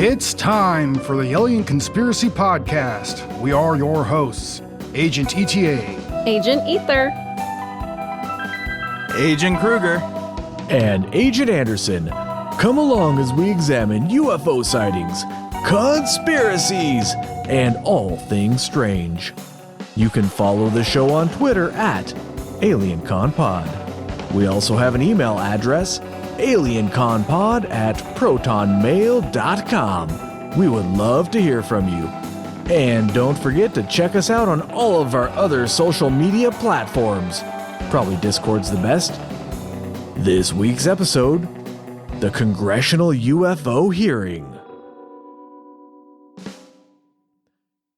It's time for the Alien Conspiracy Podcast. We are your hosts, Agent ETA, Agent Ether, Agent Kruger, and Agent Anderson. Come along as we examine UFO sightings, conspiracies, and all things strange. You can follow the show on Twitter at AlienConPod. We also have an email address, alienconpod@protonmail.com. We would love to hear from you. And don't forget to check us out on all of our other social media platforms. Probably Discord's the best. This week's episode, the Congressional UFO Hearing.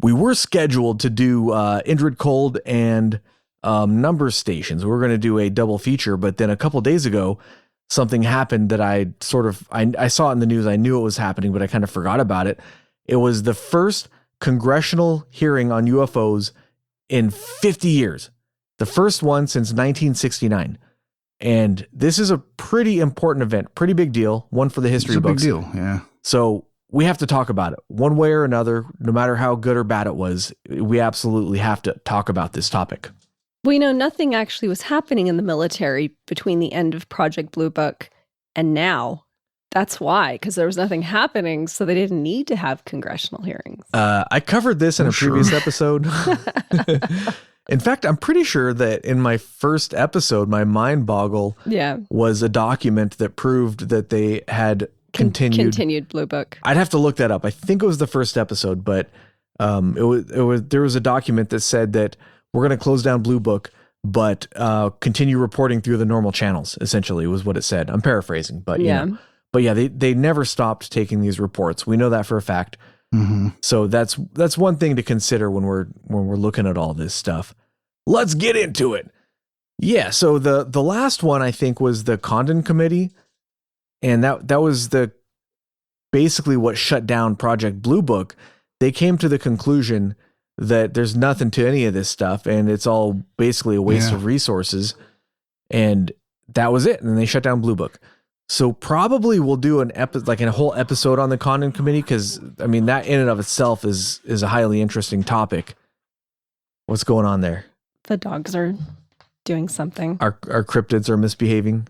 We were scheduled to do Indrid Cold and number stations. We were going to do a double feature, but then a couple days ago, something happened that I saw it in the news. I knew it was happening, but I kind of forgot about it. It was the first congressional hearing on UFOs in 50 years. The first one since 1969. And this is a pretty important event, pretty big deal, one for the history books. It's a big deal, yeah. So we have to talk about it one way or another, no matter how good or bad it was. We absolutely have to talk about this topic. we know nothing actually was happening in the military between the end of Project Blue Book and now. That's why, because there was nothing happening, so they didn't need to have congressional hearings. I covered this in a previous episode. In fact, I'm pretty sure that in my first episode, my mind boggle was a document that proved that they had continued Blue Book. I'd have to look that up. I think it was the first episode, but there was a document that said that we're going to close down Blue Book, but continue reporting through the normal channels, essentially, was what it said. I'm paraphrasing, but you know. But yeah, they never stopped taking these reports. We know that for a fact. Mm-hmm. So that's one thing to consider when we're looking at all this stuff. Let's get into it. Yeah, so the last one I think was the Condon Committee, and that was basically what shut down Project Blue Book. They came to the conclusion that there's nothing to any of this stuff, and it's all basically a waste of resources, and that was it. And then they shut down Blue Book. So probably we'll do a whole episode on the Condon Committee, because I mean that in and of itself is a highly interesting topic. What's going on there? The dogs are doing something. Our cryptids are misbehaving,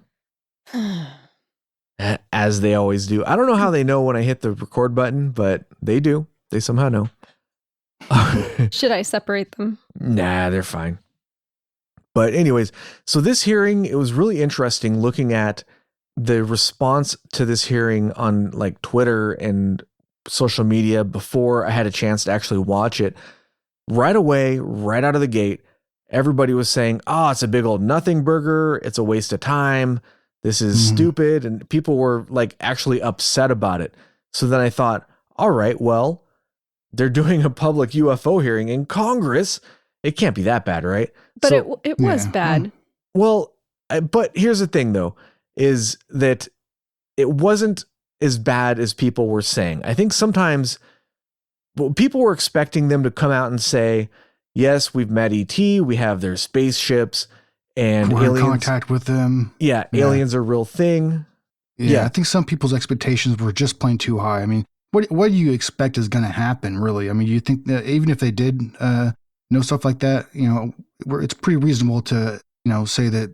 as they always do. I don't know how they know when I hit the record button, but they do. They somehow know. Should I separate them? Nah, they're fine. But anyways, so this hearing, it was really interesting looking at the response to this hearing on like Twitter and social media before I had a chance to actually watch it. Right away, right out of the gate, everybody was saying, it's a big old nothing burger. It's a waste of time. This is stupid. And people were like actually upset about it. So then I thought, all right, well, they're doing a public UFO hearing in Congress. It can't be that bad, right? But it was bad. Well, but here's the thing though, is that it wasn't as bad as people were saying. I think sometimes people were expecting them to come out and say, yes, we've met ET, we have their spaceships, and we're aliens, in contact with them. Yeah, aliens are a real thing. Yeah, I think some people's expectations were just plain too high. I mean, what do you expect is going to happen, really? I mean, you think that even if they did know stuff like that, it's pretty reasonable to, say that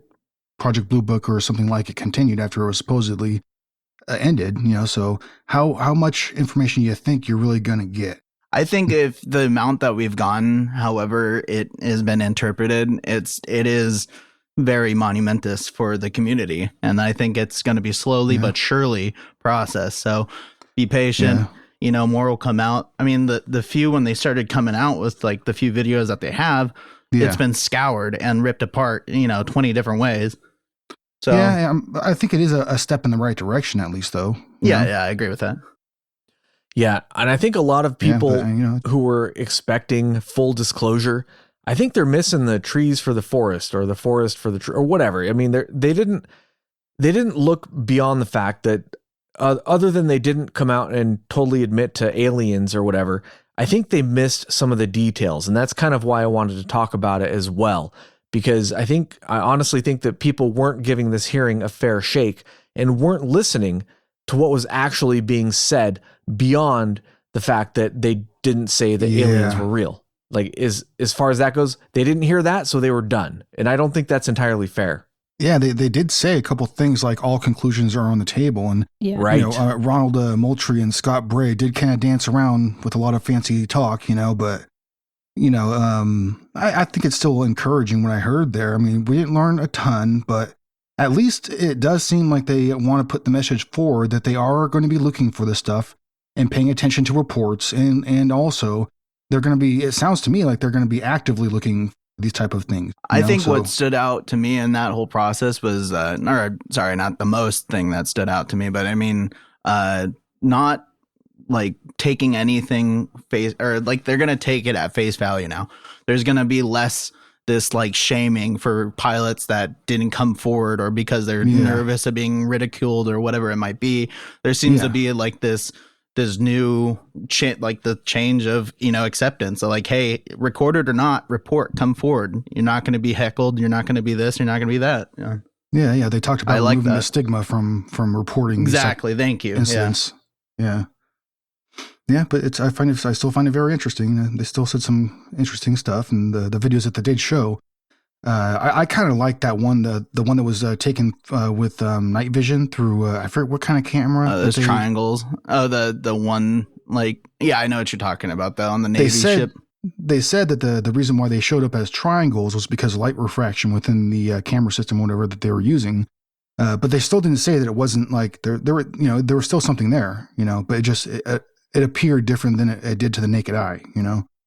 Project Blue Book or something like it continued after it was supposedly ended, so how much information do you think you're really going to get? I think if the amount that we've gotten, however it has been interpreted, it is very monumentous for the community. And I think it's going to be slowly but surely processed. So be patient, more will come out. I mean, the few, when they started coming out with like the few videos that they have, it's been scoured and ripped apart, 20 different ways. So I think it is a step in the right direction, at least, though. Yeah, I agree with that. Yeah, and I think a lot of people who were expecting full disclosure, I think they're missing the trees for the forest, or the forest for the tree, or whatever. I mean, they didn't look beyond the fact that, other than they didn't come out and totally admit to aliens or whatever, I think they missed some of the details, and that's kind of why I wanted to talk about it as well, because I honestly think that people weren't giving this hearing a fair shake and weren't listening to what was actually being said beyond the fact that they didn't say that aliens were real. Like, as far as that goes, they didn't hear that, so they were done. And I don't think that's entirely fair. Yeah, they did say a couple things like all conclusions are on the table, and right. Ronald Moultrie and Scott Bray did kind of dance around with a lot of fancy talk, but I think it's still encouraging what I heard there. I mean, we didn't learn a ton, but at least it does seem like they want to put the message forward that they are going to be looking for this stuff and paying attention to reports, and also they're going to be. It sounds to me like they're going to be actively looking these type of things. I think what stood out to me in that whole process was, not the most thing that stood out to me, but I mean, not like taking anything they're going to take it at face value now. There's going to be less this like shaming for pilots that didn't come forward or because they're nervous of being ridiculed or whatever it might be. There seems to be like this new like the change of acceptance. So like, hey, recorded or not, report, come forward. You're not going to be heckled. You're not going to be this. You're not going to be that. Yeah. They talked about removing the stigma from reporting. Exactly. Thank you. Incidents. Yeah. But I still find it very interesting. They still said some interesting stuff, and the videos that they did show. I kind of like that one, the one that was taken with night vision through I forget what kind of camera. Those triangles. Oh, the one I know what you're talking about though, on the Navy ship. They said that the reason why they showed up as triangles was because of light refraction within the camera system, whatever that they were using. But they still didn't say that it wasn't like there was still something there, but it appeared different than it did to the naked eye,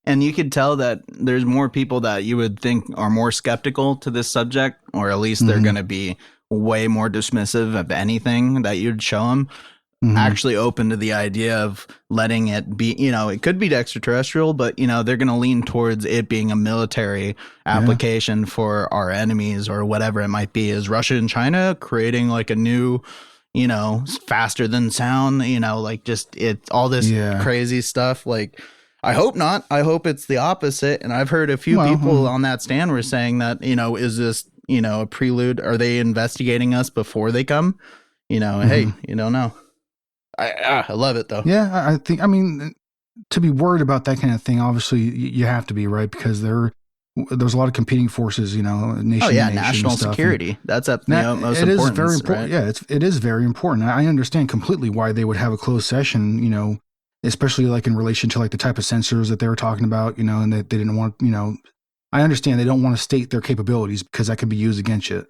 And you could tell that there's more people that you would think are more skeptical to this subject, or at least they're going to be way more dismissive of anything that you'd show them. Actually open to the idea of letting it be, it could be extraterrestrial, but, they're going to lean towards it being a military application for our enemies or whatever it might be. Is Russia and China creating like a new, faster than sound, all this crazy stuff. Like, I hope not. I hope it's the opposite. And I've heard a few people on that stand were saying that, is this, a prelude? Are they investigating us before they come? Hey, you don't know. I love it though. Yeah, to be worried about that kind of thing, obviously you have to be, right? Because there's a lot of competing forces, national security. That's at the utmost importance. It is very important. Right? Yeah, it is very important. I understand completely why they would have a closed session, especially like in relation to like the type of sensors that they were talking about, and that they didn't want, I understand they don't want to state their capabilities because that could be used against you.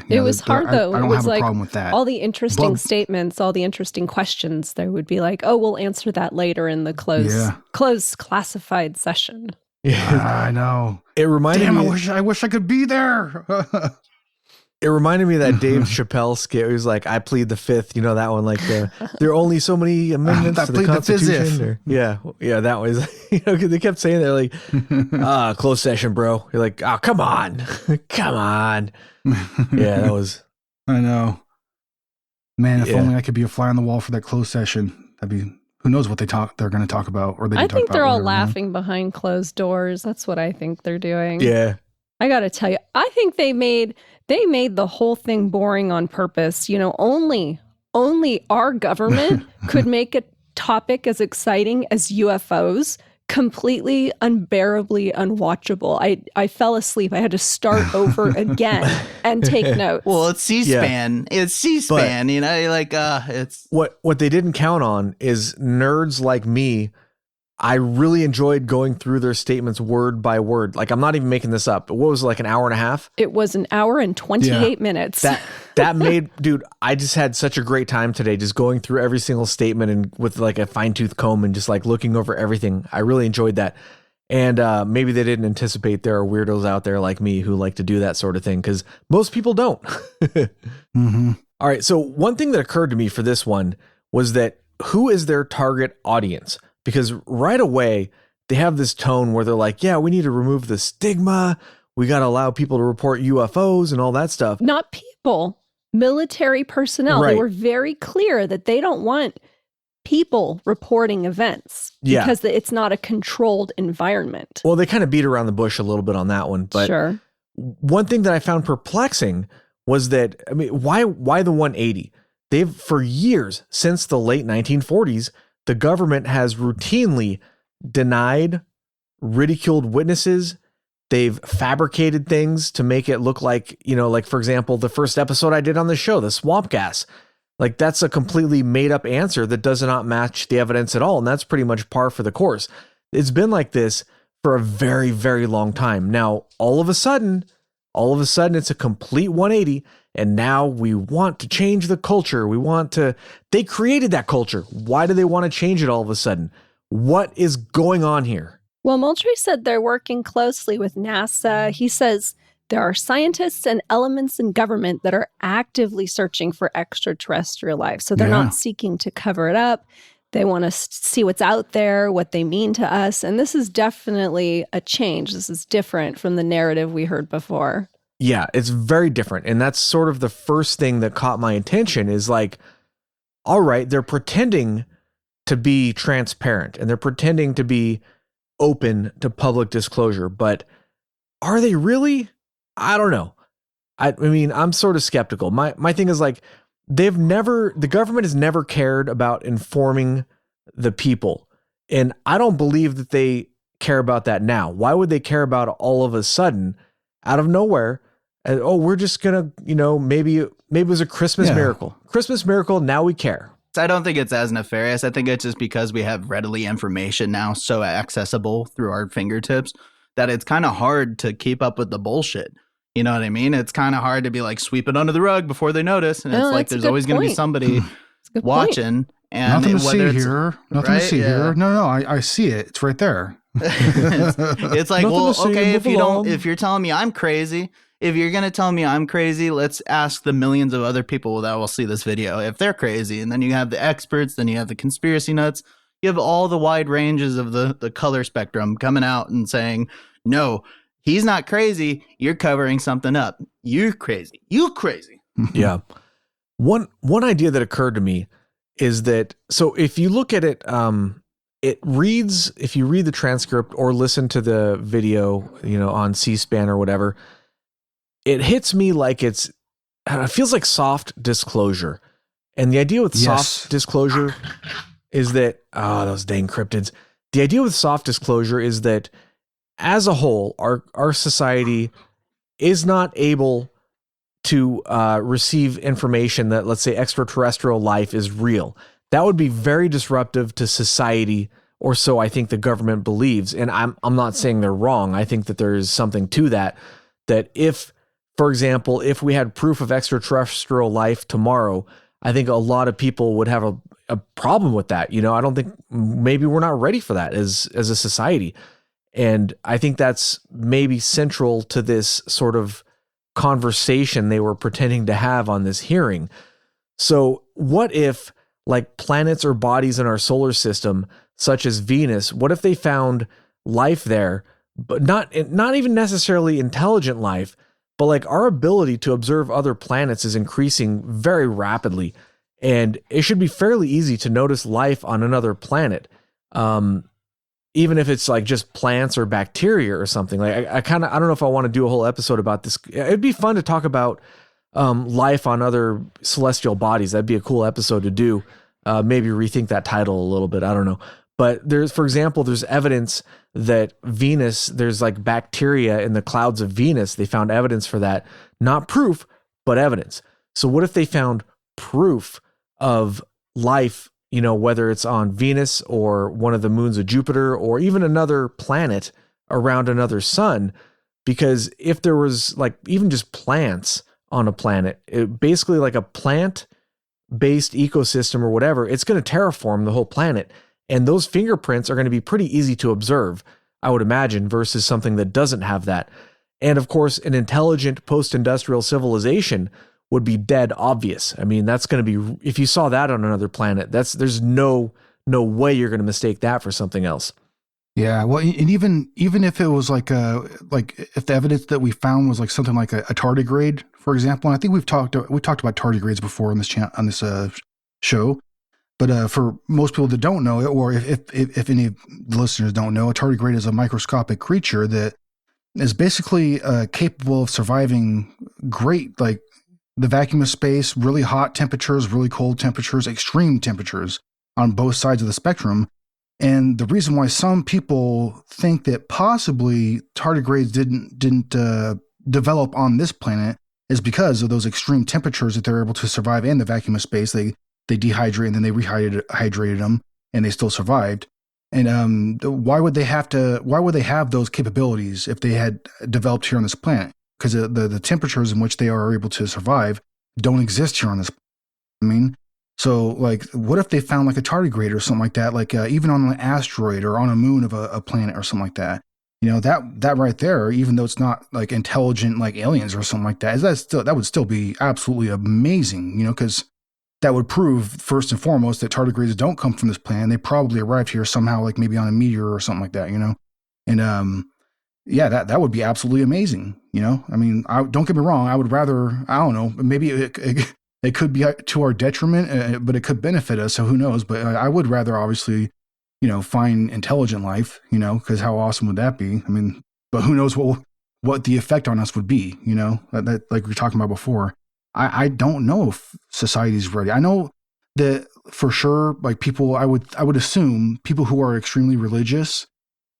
It was hard though. I don't have a problem with that. All the interesting statements, all the interesting questions, they would be like, oh, we'll answer that later in the closed classified session. Yeah, I know. It reminded me. I wish I could be there. It reminded me of that Dave Chappelle skit. He was like, "I plead the fifth." You know that one, like there are only so many amendments to the Constitution. Yeah, that was. They kept saying they're like, closed session, bro. You're like, oh, come on, come on. Yeah, that was. I know. Man, if only I could be a fly on the wall for that closed session. That'd be. Who knows what they're going to talk about, or I think they're all laughing behind closed doors. That's what I think they're doing. Yeah, I got to tell you, I think they made the whole thing boring on purpose. Only our government could make a topic as exciting as UFOs completely unbearably unwatchable. I fell asleep. I had to start over again and take notes. Well, it's C-SPAN. Yeah. It's C-SPAN, it's what they didn't count on is nerds like me. I really enjoyed going through their statements word by word. Like, I'm not even making this up. What was it, like an hour and a half? It was an hour and 28 minutes. That made, dude, I just had such a great time today just going through every single statement and with like a fine tooth comb and just like looking over everything. I really enjoyed that. And maybe they didn't anticipate there are weirdos out there like me who like to do that sort of thing, because most people don't. All right. So one thing that occurred to me for this one was that who is their target audience? Because right away, they have this tone where they're like, yeah, we need to remove the stigma. We got to allow people to report UFOs and all that stuff. Not people, military personnel. Right. They were very clear that they don't want people reporting events because it's not a controlled environment. Well, they kind of beat around the bush a little bit on that one, but sure. One thing that I found perplexing was that, I mean, why the 180? They've, for years, since the late 1940s, the government has routinely denied, ridiculed witnesses. They've fabricated things to make it look like, you know, like, for example, the first episode I did on the show, the swamp gas. Like, that's a completely made up answer that does not match the evidence at all. And that's pretty much par for the course. It's been like this for a very, very long time. Now, all of a sudden, it's a complete 180. And now we want to change the culture. They created that culture. Why do they want to change it all of a sudden? What is going on here? Well, Moultrie said they're working closely with NASA. He says there are scientists and elements in government that are actively searching for extraterrestrial life. So they're not seeking to cover it up. They want to see what's out there, what they mean to us. And this is definitely a change. This is different from the narrative we heard before. Yeah, it's very different. And that's sort of the first thing that caught my attention is like, all right, they're pretending to be transparent and they're pretending to be open to public disclosure, but are they really? I don't know. I mean, I'm sort of skeptical. My thing is like, the government has never cared about informing the people. And I don't believe that they care about that now. Why would they care about it all of a sudden out of nowhere? And, we're just going to, you know, maybe it was a Christmas miracle. Christmas miracle. Now we care. I don't think it's as nefarious. I think it's just because we have readily information now so accessible through our fingertips that it's kind of hard to keep up with the bullshit. You know what I mean? It's kind of hard to be like, sweep it under the rug before they notice. And it's like, there's always going to be somebody watching. And nothing to see here. Nothing to see here. No, I see it. It's right there. It's like, well, okay, if you're telling me I'm crazy, if you're going to tell me I'm crazy, let's ask the millions of other people that will see this video if they're crazy. And then you have the experts, then you have the conspiracy nuts. You have all the wide ranges of the color spectrum coming out and saying, no, he's not crazy. You're covering something up. You're crazy. You crazy. Yeah. One idea that occurred to me is that, so if you look at it, it reads, if you read the transcript or listen to the video, you know, on C-SPAN or whatever, it hits me like it feels like soft disclosure. And the idea with soft disclosure is that, those dang cryptids. The idea with soft disclosure is that as a whole, our society is not able to receive information that, let's say, extraterrestrial life is real. That would be very disruptive to society, or so I think the government believes. And I'm not saying they're wrong. I think that there is something to that if, for example, if we had proof of extraterrestrial life tomorrow, I think a lot of people would have a problem with that. You know, I don't think, maybe we're not ready for that as a society. And I think that's maybe central to this sort of conversation they were pretending to have on this hearing. So what if, like, planets or bodies in our solar system, such as Venus, what if they found life there, but not even necessarily intelligent life, but like our ability to observe other planets is increasing very rapidly, and it should be fairly easy to notice life on another planet, even if it's like just plants or bacteria or something. Like I don't know if I want to do a whole episode about this. It'd be fun to talk about life on other celestial bodies. That'd be a cool episode to do. Maybe rethink that title a little bit. I don't know. But for example, there's evidence that Venus, there's like bacteria in the clouds of Venus. They found evidence for that. Not proof, but evidence. So what if they found proof of life, you know, whether it's on Venus or one of the moons of Jupiter or even another planet around another sun? Because if there was like even just plants on a planet, basically like a plant-based ecosystem or whatever, it's going to terraform the whole planet. And those fingerprints are going to be pretty easy to observe, I would imagine, versus something that doesn't have that. And of course, an intelligent post-industrial civilization would be dead obvious. I mean, that's going to be, if you saw that on another planet, there's no way you're going to mistake that for something else. Yeah, well, and even if it was like if the evidence that we found was like something like a tardigrade, for example, and I think we talked about tardigrades before on this show. But for most people that don't know it, or if any of the listeners don't know, a tardigrade is a microscopic creature that is basically capable of surviving great, like the vacuum of space, really hot temperatures, really cold temperatures, extreme temperatures on both sides of the spectrum. And the reason why some people think that possibly tardigrades didn't develop on this planet is because of those extreme temperatures that they're able to survive in the vacuum of space. They dehydrate and then they rehydrated them and they still survived. And why would they have those capabilities if they had developed here on this planet? Because the temperatures in which they are able to survive don't exist here on this planet. I mean, so like, what if they found like a tardigrade or something like that, like even on an asteroid or on a moon of a planet or something like that? You know, that right there, even though it's not like intelligent like aliens or something like that, that would still be absolutely amazing, you know, because that would prove first and foremost that tardigrades don't come from this planet. They probably arrived here somehow, like maybe on a meteor or something like that, you know? And yeah, that would be absolutely amazing, you know? I mean, don't get me wrong, I would rather, I don't know, maybe it could be to our detriment, but it could benefit us, so who knows? But I would rather obviously, you know, find intelligent life, you know, because how awesome would that be? I mean, but who knows what the effect on us would be, you know, that like we were talking about before. I don't know if society's ready. I know that for sure, like people, I would assume people who are extremely religious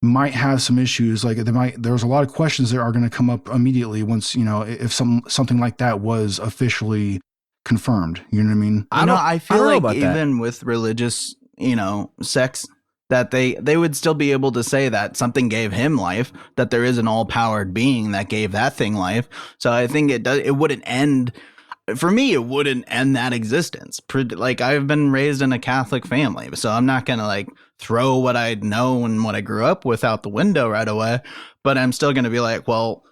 might have some issues. Like there's a lot of questions that are going to come up immediately once, you know, if something like that was officially confirmed. You know what I mean? I feel like about even with religious, you know, sects, that they would still be able to say that something gave him life, that there is an all-powered being that gave that thing life. So I think it wouldn't end. For me, it wouldn't end that existence. Like, I've been raised in a Catholic family, so I'm not going to like throw what I know and what I grew up with out the window right away. But I'm still going to be like, well,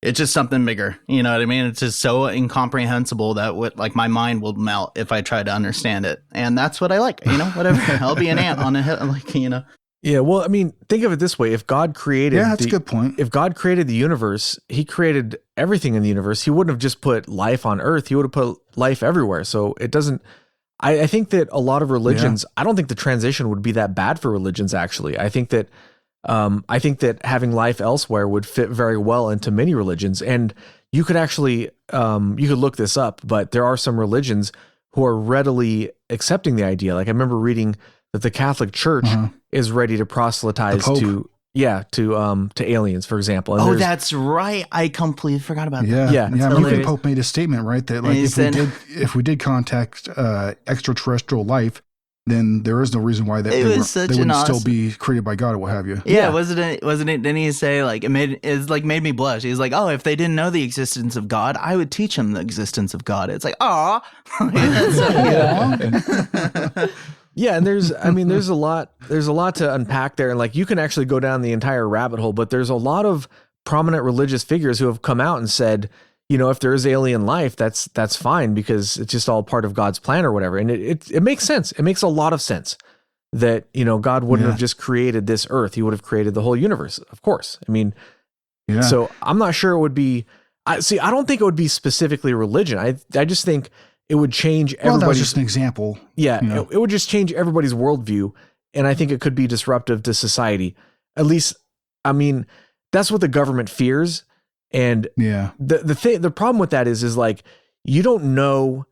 it's just something bigger. You know what I mean? It's just so incomprehensible that like my mind will melt if I try to understand it. And that's what I like, you know, whatever. I'll be an ant on a hill, like, you know. Yeah, well, I mean, think of it this way. If God created that's a good point. If God created the universe, he created everything in the universe. He wouldn't have just put life on Earth. He would have put life everywhere. So it doesn't, I think that a lot of religions, I don't think the transition would be that bad for religions, actually. I think that having life elsewhere would fit very well into many religions. And you could actually, you could look this up, but there are some religions who are readily accepting the idea. Like I remember reading that the Catholic Church is ready to proselytize to aliens, for example. And that's right. I completely forgot about that. Yeah. I mean, the Pope made a statement, right? That like if we did contact extraterrestrial life, then there is no reason why they wouldn't still be created by God or what have you. Yeah, wasn't it? Didn't he say like made me blush? He's like, oh, if they didn't know the existence of God, I would teach them the existence of God. It's like, aw. Yeah, and there's a lot to unpack there, and like you can actually go down the entire rabbit hole, but there's a lot of prominent religious figures who have come out and said, you know, if there is alien life, that's fine because it's just all part of God's plan or whatever. And it makes sense. It makes a lot of sense that, you know, God wouldn't have just created this earth. He would have created the whole universe, of course. I mean, so I'm not sure it would be, I don't think it would be specifically religion. I just think it would change everybody's. Well, that was just an example. Yeah, you know? it would just change everybody's worldview. And I think it could be disruptive to society. At least, I mean, that's what the government fears. And the problem with that is like, you don't know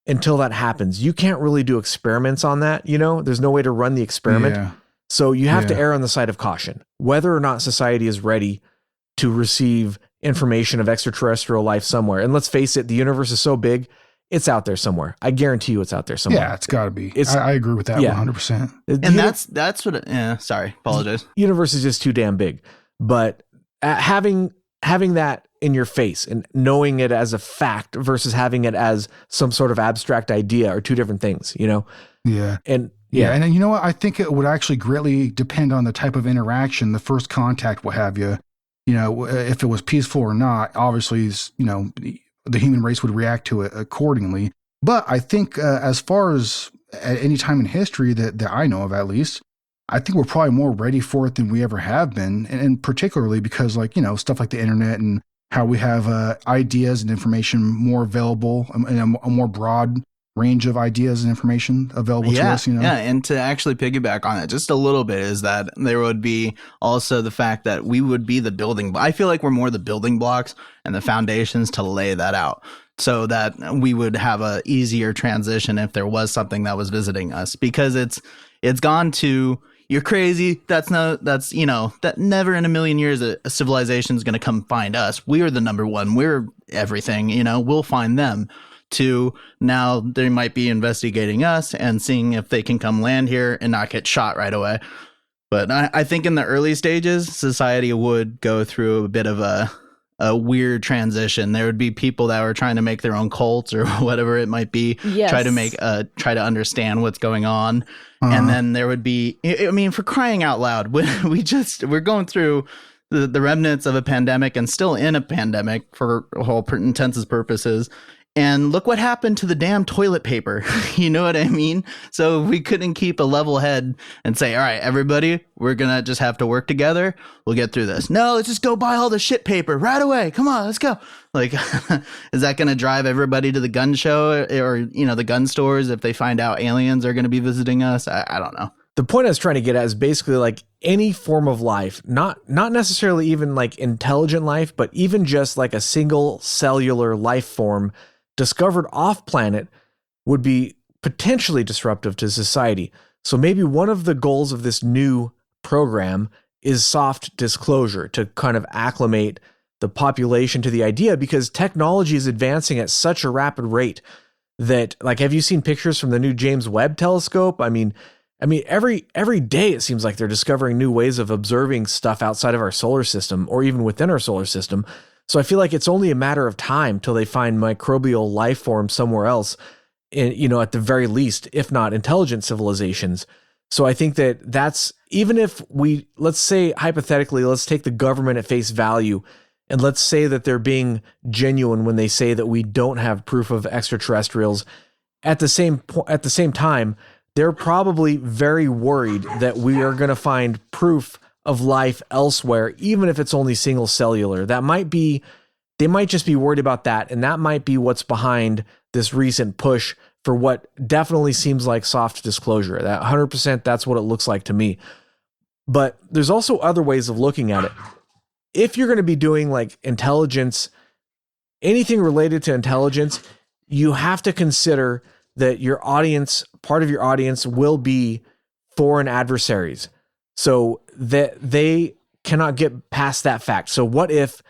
until that happens. You can't really do experiments on that. You know, there's no way to run the experiment. Yeah. So you have to err on the side of caution, whether or not society is ready to receive information of extraterrestrial life somewhere. And let's face it, the universe is so big, it's out there somewhere. I guarantee you it's out there somewhere. Yeah, it's got to be. I agree with that 100%. And that's what sorry, apologize. The universe is just too damn big. But having that in your face and knowing it as a fact versus having it as some sort of abstract idea are two different things, you know? Yeah. And and you know what? I think it would actually greatly depend on the type of interaction, the first contact, what have you. You know, if it was peaceful or not, obviously, you know, the human race would react to it accordingly. But I think as far as at any time in history that I know of, at least, I think we're probably more ready for it than we ever have been. And particularly because, like, you know, stuff like the internet and how we have ideas and information more available in a more broad range of ideas and information available to us, Yeah, and to actually piggyback on it just a little bit is that there would be also the fact that we would be the building. I feel like we're more the building blocks and the foundations to lay that out so that we would have a easier transition if there was something that was visiting us, because it's gone to, you're crazy. That never in a million years a civilization is going to come find us. We are the number one. We're everything, we'll find them. To now they might be investigating us and seeing if they can come land here and not get shot right away. But I think in the early stages, society would go through a bit of a weird transition. There would be people that were trying to make their own cults or whatever it might be, Yes. try to understand what's going on. And then there would be, I mean, for crying out loud, when we're going through the remnants of a pandemic and still in a pandemic for all intents and purposes. And look what happened to the damn toilet paper. You know what I mean? So we couldn't keep a level head and say, all right, everybody, we're going to just have to work together. We'll get through this. No, let's just go buy all the shit paper right away. Come on, let's go. Like, is that going to drive everybody to the gun show or the gun stores if they find out aliens are going to be visiting us? I don't know. The point I was trying to get at is basically like any form of life, not necessarily even like intelligent life, but even just like a single cellular life form discovered off planet would be potentially disruptive to society. So maybe one of the goals of this new program is soft disclosure, to kind of acclimate the population to the idea, because technology is advancing at such a rapid rate that, like, have you seen pictures from the new James Webb telescope? I mean, every day it seems like they're discovering new ways of observing stuff outside of our solar system or even within our solar system. So I feel like it's only a matter of time till they find microbial life form somewhere else, at the very least, if not intelligent civilizations. So I think that's, even if let's say hypothetically, let's take the government at face value, and let's say that they're being genuine when they say that we don't have proof of extraterrestrials. At the same time, they're probably very worried that we are going to find proof of life elsewhere, even if it's only single cellular. They might just be worried about that. And that might be what's behind this recent push for what definitely seems like soft disclosure. That 100%, that's what it looks like to me. But there's also other ways of looking at it. If you're going to be doing like intelligence, anything related to intelligence, you have to consider that part of your audience will be foreign adversaries. So that they cannot get past that fact. So what if,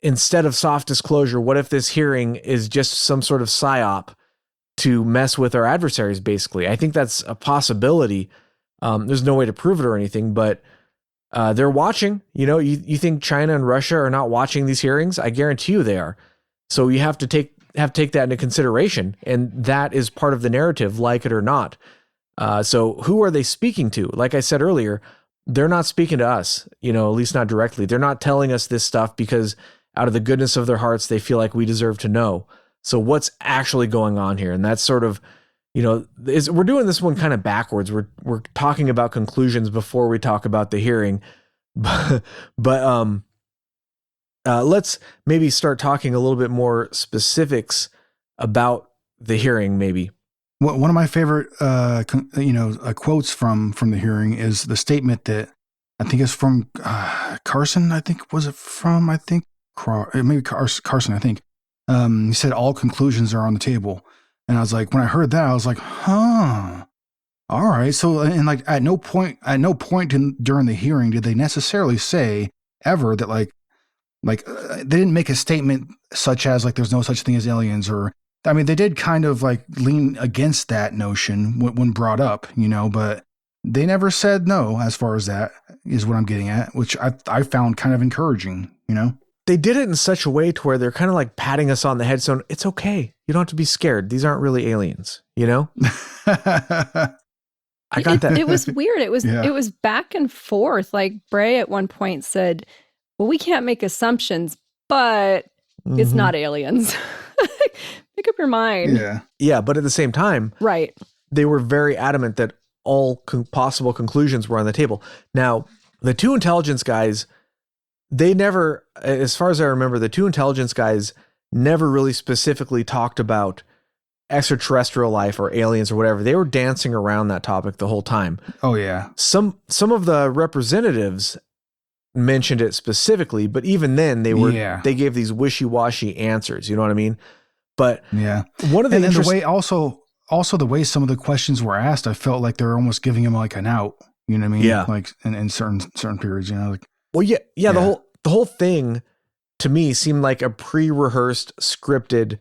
instead of soft disclosure, what if this hearing is just some sort of psyop to mess with our adversaries, basically? I think that's a possibility. There's no way to prove it or anything, but they're watching. You think China and Russia are not watching these hearings? I guarantee you they are. So you have to take that into consideration, and that is part of the narrative, like it or not. So who are they speaking to? Like I said earlier, they're not speaking to us, at least not directly. They're not telling us this stuff because out of the goodness of their hearts, they feel like we deserve to know. So what's actually going on here? And that's sort of, we're doing this one kind of backwards. We're talking about conclusions before we talk about the hearing, but let's maybe start talking a little bit more specifics about the hearing, maybe. One of my favorite, quotes from the hearing is the statement that I think is from Carson. I think Carson. I think he said all conclusions are on the table, and I was like, when I heard that, I was like, huh. All right. So, and like at no point during the hearing did they necessarily say ever that they didn't make a statement such as like there's no such thing as aliens, or I mean, they did kind of like lean against that notion when brought up, but they never said no, as far as that is what I'm getting at, which I found kind of encouraging, They did it in such a way to where they're kind of like patting us on the head. So it's okay. You don't have to be scared. These aren't really aliens, I got that. It was weird. It was back and forth. Like Bray at one point said, well, we can't make assumptions, but it's not aliens. Make up your mind. Yeah. But at the same time, right, they were very adamant that all possible conclusions were on the table. Now, the two intelligence guys, they never, as far as I remember, the two intelligence guys never really specifically talked about extraterrestrial life or aliens or whatever, they were dancing around that topic the whole time. Oh yeah. Some of the representatives mentioned it specifically, but even then they gave these wishy-washy answers. You know what I mean? But yeah, one of the the way also the way some of the questions were asked, I felt like they were almost giving him like an out. You know what I mean? Yeah. Like in certain periods, you know, like. Well, yeah. The whole thing to me seemed like a pre-rehearsed, scripted,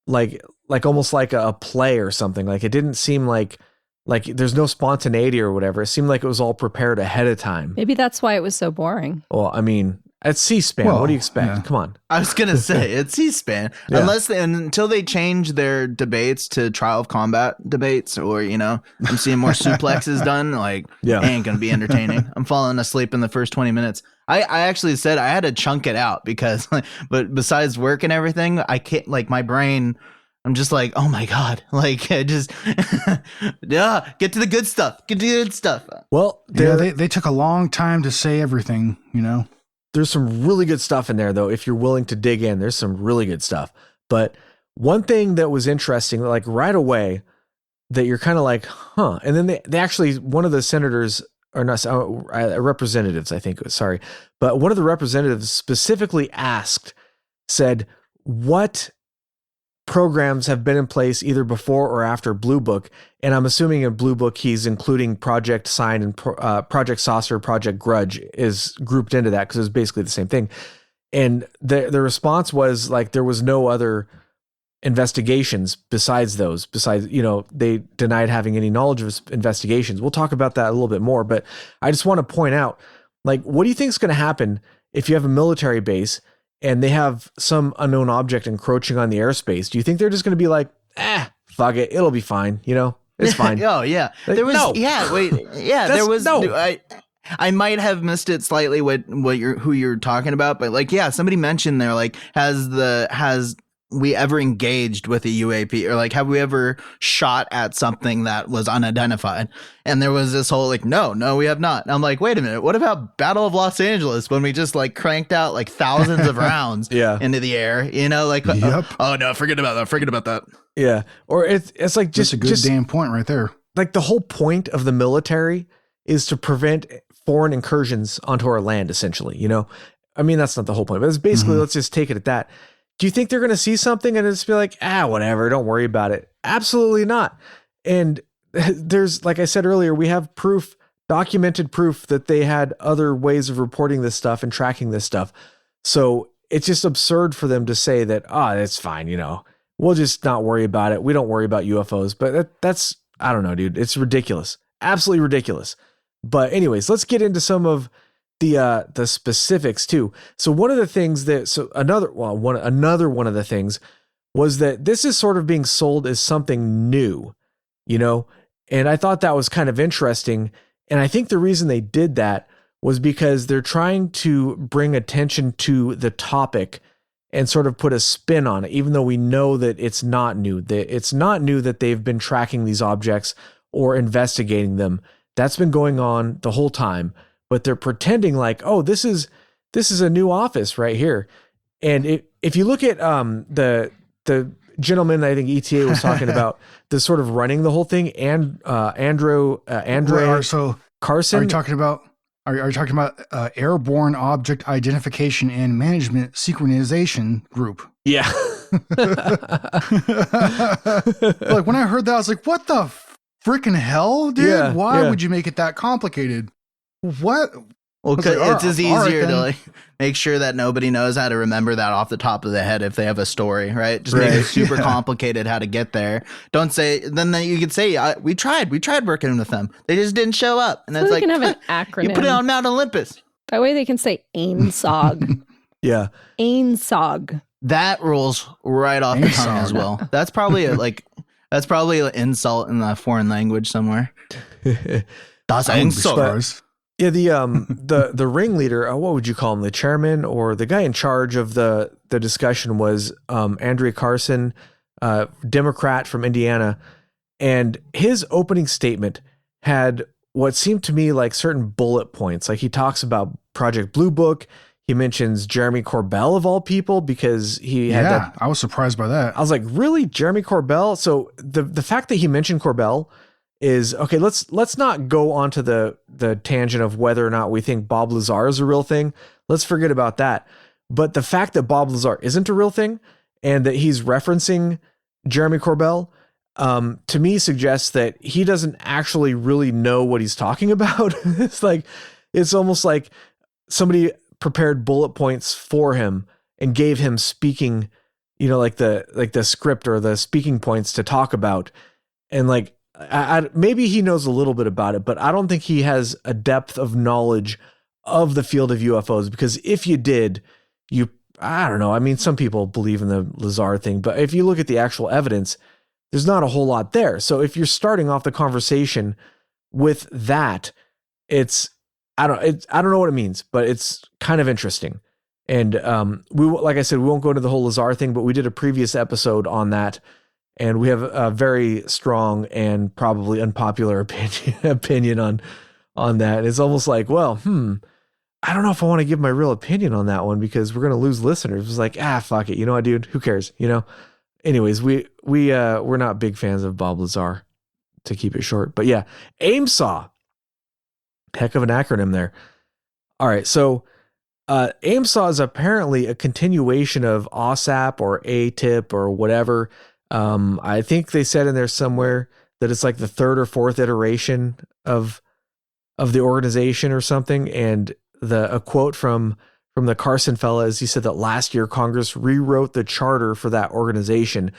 like almost like a play or something. Like it didn't seem like there's no spontaneity or whatever. It seemed like it was all prepared ahead of time. Maybe that's why it was so boring. Well, I mean, it's C-SPAN. What do you expect? Yeah. Come on. I was gonna say it's C-SPAN, Yeah. until they change their debates to trial of combat debates, or I'm seeing more suplexes done. Like, Yeah. ain't gonna be entertaining. I'm falling asleep in the first 20 minutes. I actually said I had to chunk it out because, but besides work and everything, I can't. Like my brain, I'm just like, oh my god, like I just yeah, get to the good stuff. Get to the good stuff. Well, They took a long time to say everything. You know. there's some really good stuff in there, though. If you're willing to dig in, there's some really good stuff. But one thing that was interesting, like right away, that you're kind of like, huh. And then they actually, one of the senators, or not, representatives, I think, sorry. But one of the representatives specifically said, what programs have been in place either before or after Blue Book? And I'm assuming in Blue Book, he's including Project Sign and Project Saucer, Project Grudge is grouped into that because it's basically the same thing. And the response was like, there was no other investigations besides those, they denied having any knowledge of investigations. We'll talk about that a little bit more, but I just want to point out, like, what do you think is going to happen if you have a military base and they have some unknown object encroaching on the airspace? Do you think they're just going to be like, fuck it, it'll be fine, it's fine? Oh yeah, Like, there was no. there was no. I might have missed it slightly who you're talking about, but like somebody mentioned there, like has we ever engaged with a UAP, or like have we ever shot at something that was unidentified? And there was this whole like, no, we have not. And I'm like, wait a minute, what about Battle of Los Angeles when we just like cranked out like thousands of rounds into the air? Like, Yep. oh no, forget about that. Yeah, or it's like That's a good damn point right there. like the whole point of the military is to prevent foreign incursions onto our land, essentially. I mean, that's not the whole point, but it's basically, let's just take it at that. Do you think they're going to see something and just be like, whatever, don't worry about it? Absolutely not. And there's, like I said earlier, we have documented proof that they had other ways of reporting this stuff and tracking this stuff. So it's just absurd for them to say that, it's fine, we'll just not worry about it. We don't worry about UFOs. But that's, I don't know, dude. It's ridiculous. Absolutely ridiculous. But anyways, let's get into some of the specifics too. So one of the things another one of the things was that this is sort of being sold as something new, and I thought that was kind of interesting. And I think the reason they did that was because they're trying to bring attention to the topic and sort of put a spin on it, even though we know that it's not new. It's not new that they've been tracking these objects or investigating them. That's been going on the whole time. But they're pretending like, this is a new office right here. And if you look at the gentleman I think ETA was talking about, the sort of running the whole thing, and Andre Carson. Are you talking about Airborne Object Identification and Management Synchronization Group? Yeah. Like when I heard that, I was like, what the freaking hell, dude? Yeah, Why would you make it that complicated? What? Well, I was like, it's just easier to then. like make sure that nobody knows how to remember that off the top of the head if they have a story, right? Just make it super complicated how to get there. Don't say, then you could say, we tried working with them. They just didn't show up. And So that's they like, can have an acronym. you put it on Mount Olympus. That way they can say AINSOG. Yeah. AINSOG. That rolls right off the tongue as well. That's probably that's probably an insult in a foreign language somewhere. Das Insult. Yeah, the ringleader, what would you call him? The chairman or the guy in charge of the discussion was Andre Carson, Democrat from Indiana, and his opening statement had what seemed to me like certain bullet points. Like he talks about Project Blue Book, He mentions Jeremy Corbell of all people because he had that. I was surprised by that. I was like, really, Jeremy Corbell? So the fact that he mentioned Corbell is okay. Let's not go onto the tangent of whether or not we think Bob Lazar is a real thing. Let's forget about that. But the fact that Bob Lazar isn't a real thing and that he's referencing Jeremy Corbell, to me suggests that he doesn't actually really know what he's talking about. It's almost like somebody prepared bullet points for him and gave him speaking, like the script or the speaking points to talk about. And like, maybe he knows a little bit about it, but I don't think he has a depth of knowledge of the field of UFOs, because if you did, I don't know. I mean, some people believe in the Lazar thing, but if you look at the actual evidence, there's not a whole lot there. So if you're starting off the conversation with that, I don't know what it means, but it's kind of interesting. And like I said, we won't go into the whole Lazar thing, but we did a previous episode on that, and we have a very strong and probably unpopular opinion on that. It's almost like, well, I don't know if I want to give my real opinion on that one because we're going to lose listeners. It's like, fuck it. You know what, dude? Who cares? Anyways, we're not big fans of Bob Lazar, to keep it short. But yeah, AIMSAW. Heck of an acronym there. All right, so AIMSAW is apparently a continuation of OSAP or ATIP or whatever. I think they said in there somewhere that it's like the third or fourth iteration of the organization or something. And a quote from the Carson fella is he said that last year Congress rewrote the charter for that organization,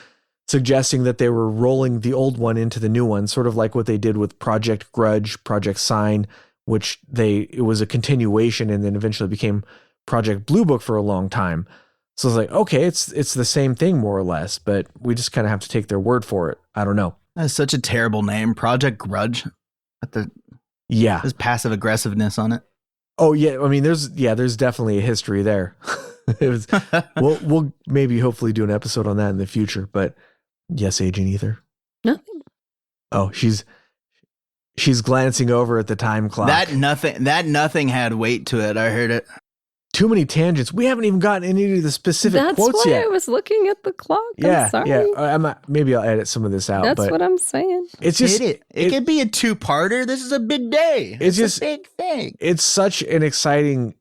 suggesting that they were rolling the old one into the new one, sort of like what they did with Project Grudge, Project Sign, which it was a continuation and then eventually became Project Blue Book for a long time. So it's like, okay, it's the same thing more or less, but we just kind of have to take their word for it. I don't know. That's such a terrible name, Project Grudge. There's passive aggressiveness on it. Oh yeah, I mean, there's definitely a history there. We'll maybe hopefully do an episode on that in the future. But yes, Agent Ether. Nothing. Oh, she's glancing over at the time clock. That nothing had weight to it. I heard it. Too many tangents. We haven't even gotten any of the specific quotes yet. That's why I was looking at the clock. Yeah, I'm sorry. Yeah. Maybe I'll edit some of this out. That's what I'm saying. It's just it could be a two-parter. This is a big day. It's just a big thing. It's such an exciting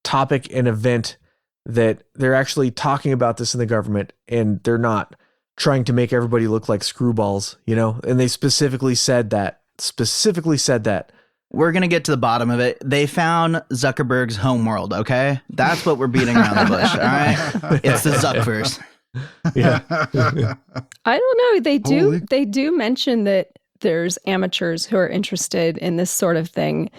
topic and event that they're actually talking about this in the government, and they're not trying to make everybody look like screwballs, And they specifically said that. We're going to get to the bottom of it. They found Zuckerberg's homeworld, okay? That's what we're beating around the bush, all right? It's the Zuckverse. Yeah. I don't know. They do mention that there's amateurs who are interested in this sort of thing.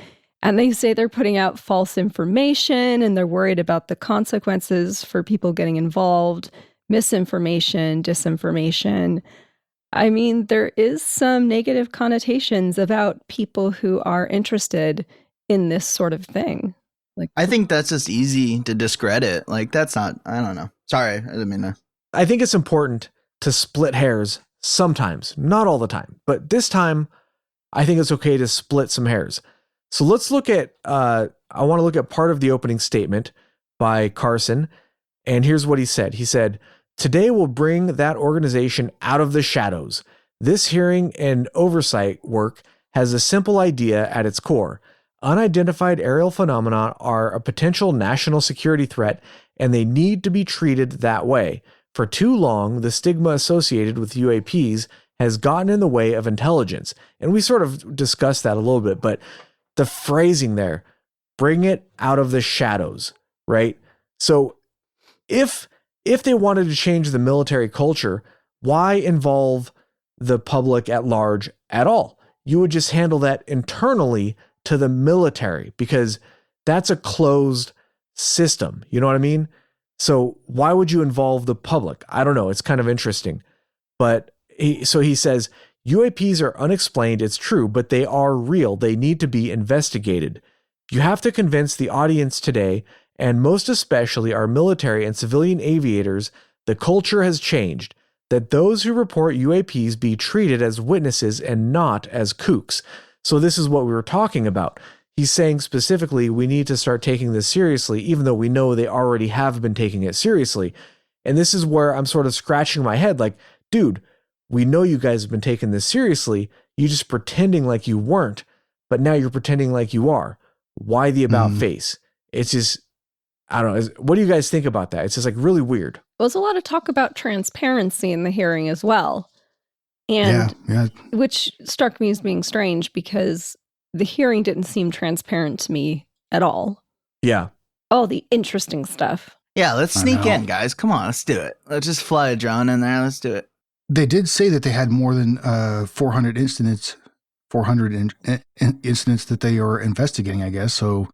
And they say they're putting out false information and they're worried about the consequences for people getting involved, misinformation, disinformation. I mean, there is some negative connotations about people who are interested in this sort of thing. Like, I think that's just easy to discredit. Like, that's not, I don't know. Sorry, I didn't mean to. I think it's important to split hairs sometimes, not all the time. But this time, I think it's okay to split some hairs. So let's look at, I want to look at part of the opening statement by Carson. And here's what he said. He said, "Today we'll bring that organization out of the shadows. This hearing and oversight work has a simple idea at its core. Unidentified aerial phenomena are a potential national security threat, and they need to be treated that way. For too long, the stigma associated with UAPs has gotten in the way of intelligence." And we sort of discussed that a little bit, but the phrasing there, bring it out of the shadows, right? So if they wanted to change the military culture, why involve the public at large at all? You would just handle that internally to the military, because that's a closed system. You know what I mean? So why would you involve the public? I don't know. It's kind of interesting. But he says, UAPs are unexplained. It's true, but they are real. They need to be investigated. You have to convince the audience today, and most especially our military and civilian aviators, the culture has changed, that those who report UAPs be treated as witnesses and not as kooks. So this is what we were talking about. he's saying specifically, we need to start taking this seriously, even though we know they already have been taking it seriously. And this is where I'm sort of scratching my head like, dude, we know you guys have been taking this seriously. You just pretending like you weren't, but now you're pretending like you are. Why the about face? It's just, I don't know. What do you guys think about that? It's just like really weird. Well, there's a lot of talk about transparency in the hearing as well. And which struck me as being strange because the hearing didn't seem transparent to me at all. Yeah. All the interesting stuff. Yeah, let's sneak in, guys. Come on, let's do it. Let's just fly a drone in there. Let's do it. They did say that they had more than 400 incidents that they are investigating, I guess. So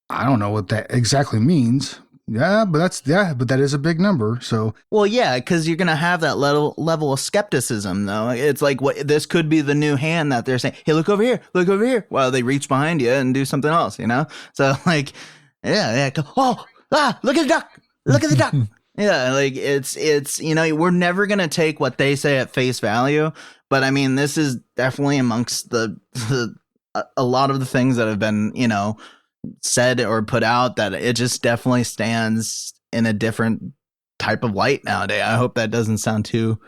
I don't know what that exactly means. But that is a big number. So well, yeah, because you're gonna have that level of skepticism, though. It's like this could be the new hand that they're saying, "Hey, look over here," while they reach behind you and do something else, you know. So like, yeah. Look at the duck. Look at the duck. Yeah, like it's we're never gonna take what they say at face value, but I mean, this is definitely amongst a lot of the things that have been said or put out that it just definitely stands in a different type of light nowadays. I hope that doesn't sound too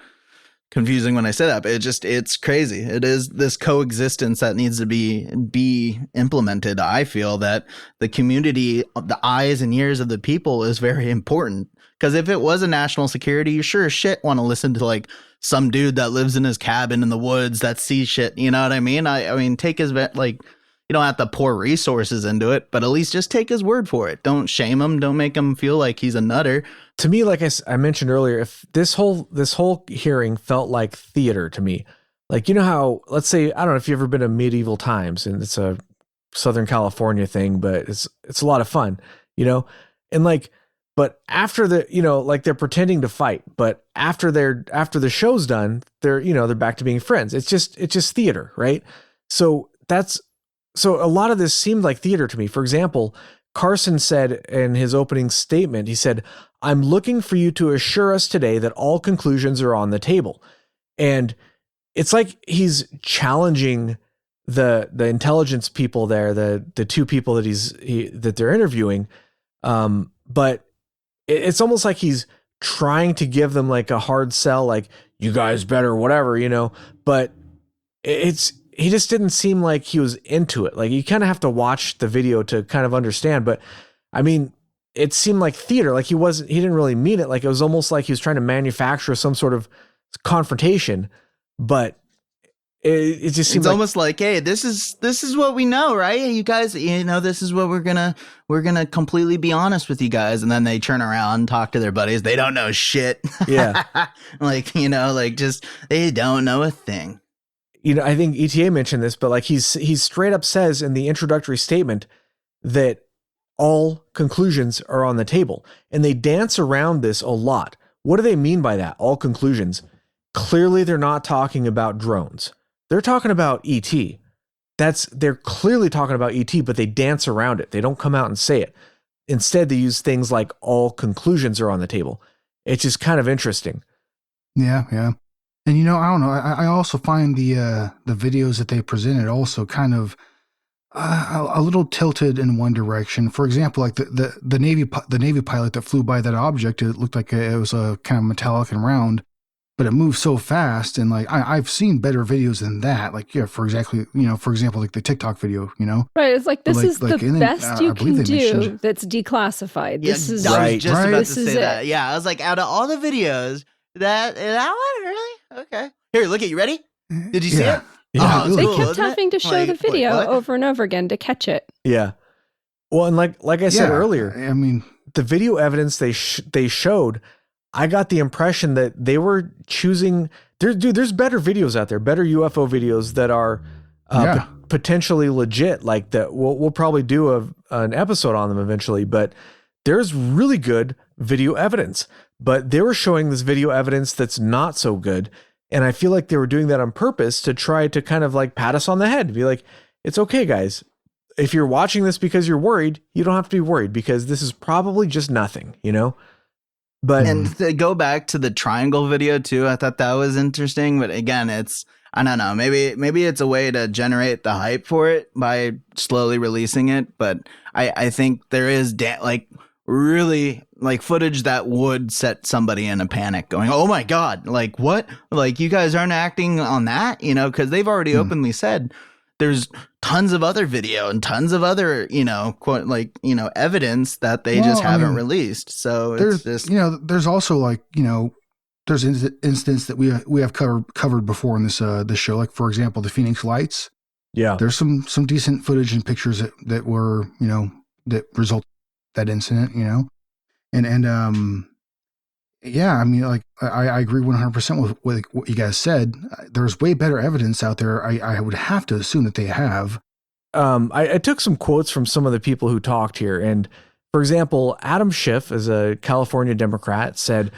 confusing when I say that, but it's crazy. It is this coexistence that needs to be implemented. I feel that the community, the eyes and ears of the people is very important. Because if it was a national security, you sure as shit want to listen to like some dude that lives in his cabin in the woods that sees shit. You know what I mean? I mean, take his like, you don't have to pour resources into it, but at least just take his word for it. Don't shame him. Don't make him feel like he's a nutter. To me, like I mentioned earlier, if this whole hearing felt like theater to me, like, you know how, let's say, I don't know if you've ever been to medieval times, and it's a Southern California thing, but it's a lot of fun, and like, but after like they're pretending to fight, but after the show's done, they're back to being friends. It's just theater, right? So a lot of this seemed like theater to me. For example, Carson said in his opening statement, he said, "I'm looking for you to assure us today that all conclusions are on the table." And it's like he's challenging the intelligence people there, the two people that they're interviewing. But it's almost like he's trying to give them like a hard sell, like, you guys better whatever, but he just didn't seem like he was into it. Like, you kind of have to watch the video to kind of understand. But I mean, it seemed like theater. Like he didn't really mean it. Like it was almost like he was trying to manufacture some sort of confrontation, but it just seemed almost like, hey, this is what we know, right? You guys, this is what we're gonna completely be honest with you guys. And then they turn around and talk to their buddies. They don't know shit. Yeah. Like, just, they don't know a thing. I think ETA mentioned this, but like he straight up says in the introductory statement that all conclusions are on the table, and they dance around this a lot. What do they mean by that? All conclusions. Clearly, they're not talking about drones. They're talking about ET. They're clearly talking about ET, but they dance around it. They don't come out and say it. Instead, they use things like all conclusions are on the table. It's just kind of interesting. Yeah. And I don't know. I also find the videos that they presented also kind of a little tilted in one direction. For example, like the Navy pilot that flew by that object, it looked like it was a kind of metallic and round, but it moved so fast. And like I've seen better videos than that. Like for example, like the TikTok video. Right. It's like this is the best you can do that's declassified. Yeah, this is I was just about this to is say that. it. Yeah, I was like, out of all the videos, that one really okay. Here, look at you. Ready? Did you see it? Yeah. Oh, They cool, kept isn't it? having to show Like, the video wait, what? over and over again to catch it. Yeah. Well, and like I said earlier, I mean, the video evidence they showed, I got the impression that they were choosing. There's better videos out there, better UFO videos that are potentially legit. Like that, we'll probably do an episode on them eventually. But there's really good video evidence. But they were showing this video evidence that's not so good, and I feel like they were doing that on purpose to try to kind of like pat us on the head, be like, "It's okay, guys. If you're watching this because you're worried, you don't have to be worried because this is probably just nothing." But and to go back to the triangle video too, I thought that was interesting. But again, I don't know. Maybe it's a way to generate the hype for it by slowly releasing it. But I think there is really like footage that would set somebody in a panic going, oh my God, like what? Like you guys aren't acting on that, you know, because they've already openly said there's tons of other video and tons of other, you know, quote, like, you know, evidence that they just haven't released. So it's just, you know, there's also like, you know, there's incidents that we have covered before in this show. Like for example, the Phoenix Lights. Yeah. There's some decent footage and pictures that were, you know, that result that incident, you know, and yeah, I mean, like I agree 100% with what you guys said. There's way better evidence out there. I would have to assume that they have. I took some quotes from some of the people who talked here, and for example, Adam Schiff, as a California Democrat, said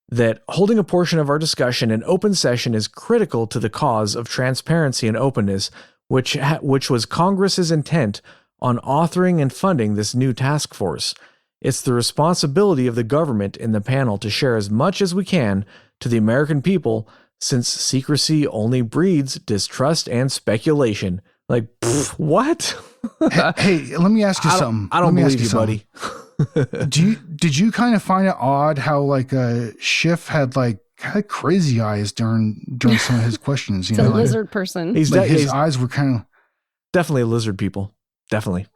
that holding a portion of our discussion in open session is critical to the cause of transparency and openness, which was Congress's intent on authoring and funding this new task force. It's the responsibility of the government in the panel to share as much as we can to the American people, since secrecy only breeds distrust and speculation. Like, what? hey, let me ask you something. I don't believe you, buddy. Did you kind of find it odd how like Schiff had crazy eyes during some of his questions? You It's know, a lizard person. his eyes were kind of definitely a lizard, people. Definitely.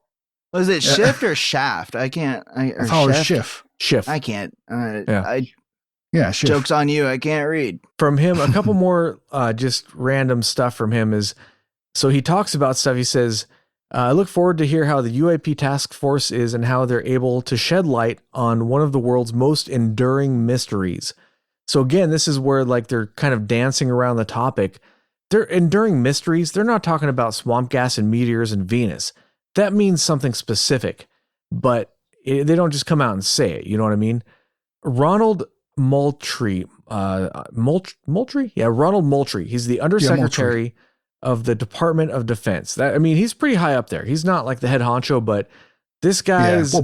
Was it Shift or Shaft? I can't. I thought it was Schiff. Schiff. I can't. Yeah, Schiff. Joke's on you. I can't read. From him, a couple more just random stuff from him is, so he talks about stuff. He says, I look forward to hear how the UAP task force is and how they're able to shed light on one of the world's most enduring mysteries. So again, this is where like they're kind of dancing around the topic. They're enduring mysteries. They're not talking about swamp gas and meteors and Venus. That means something specific, but they don't just come out and say it. You know what I mean? Ronald Moultrie, Moultrie? Yeah, Ronald Moultrie. He's the undersecretary of the Department of Defense. He's pretty high up there. He's not like the head honcho, but this guy is. Well,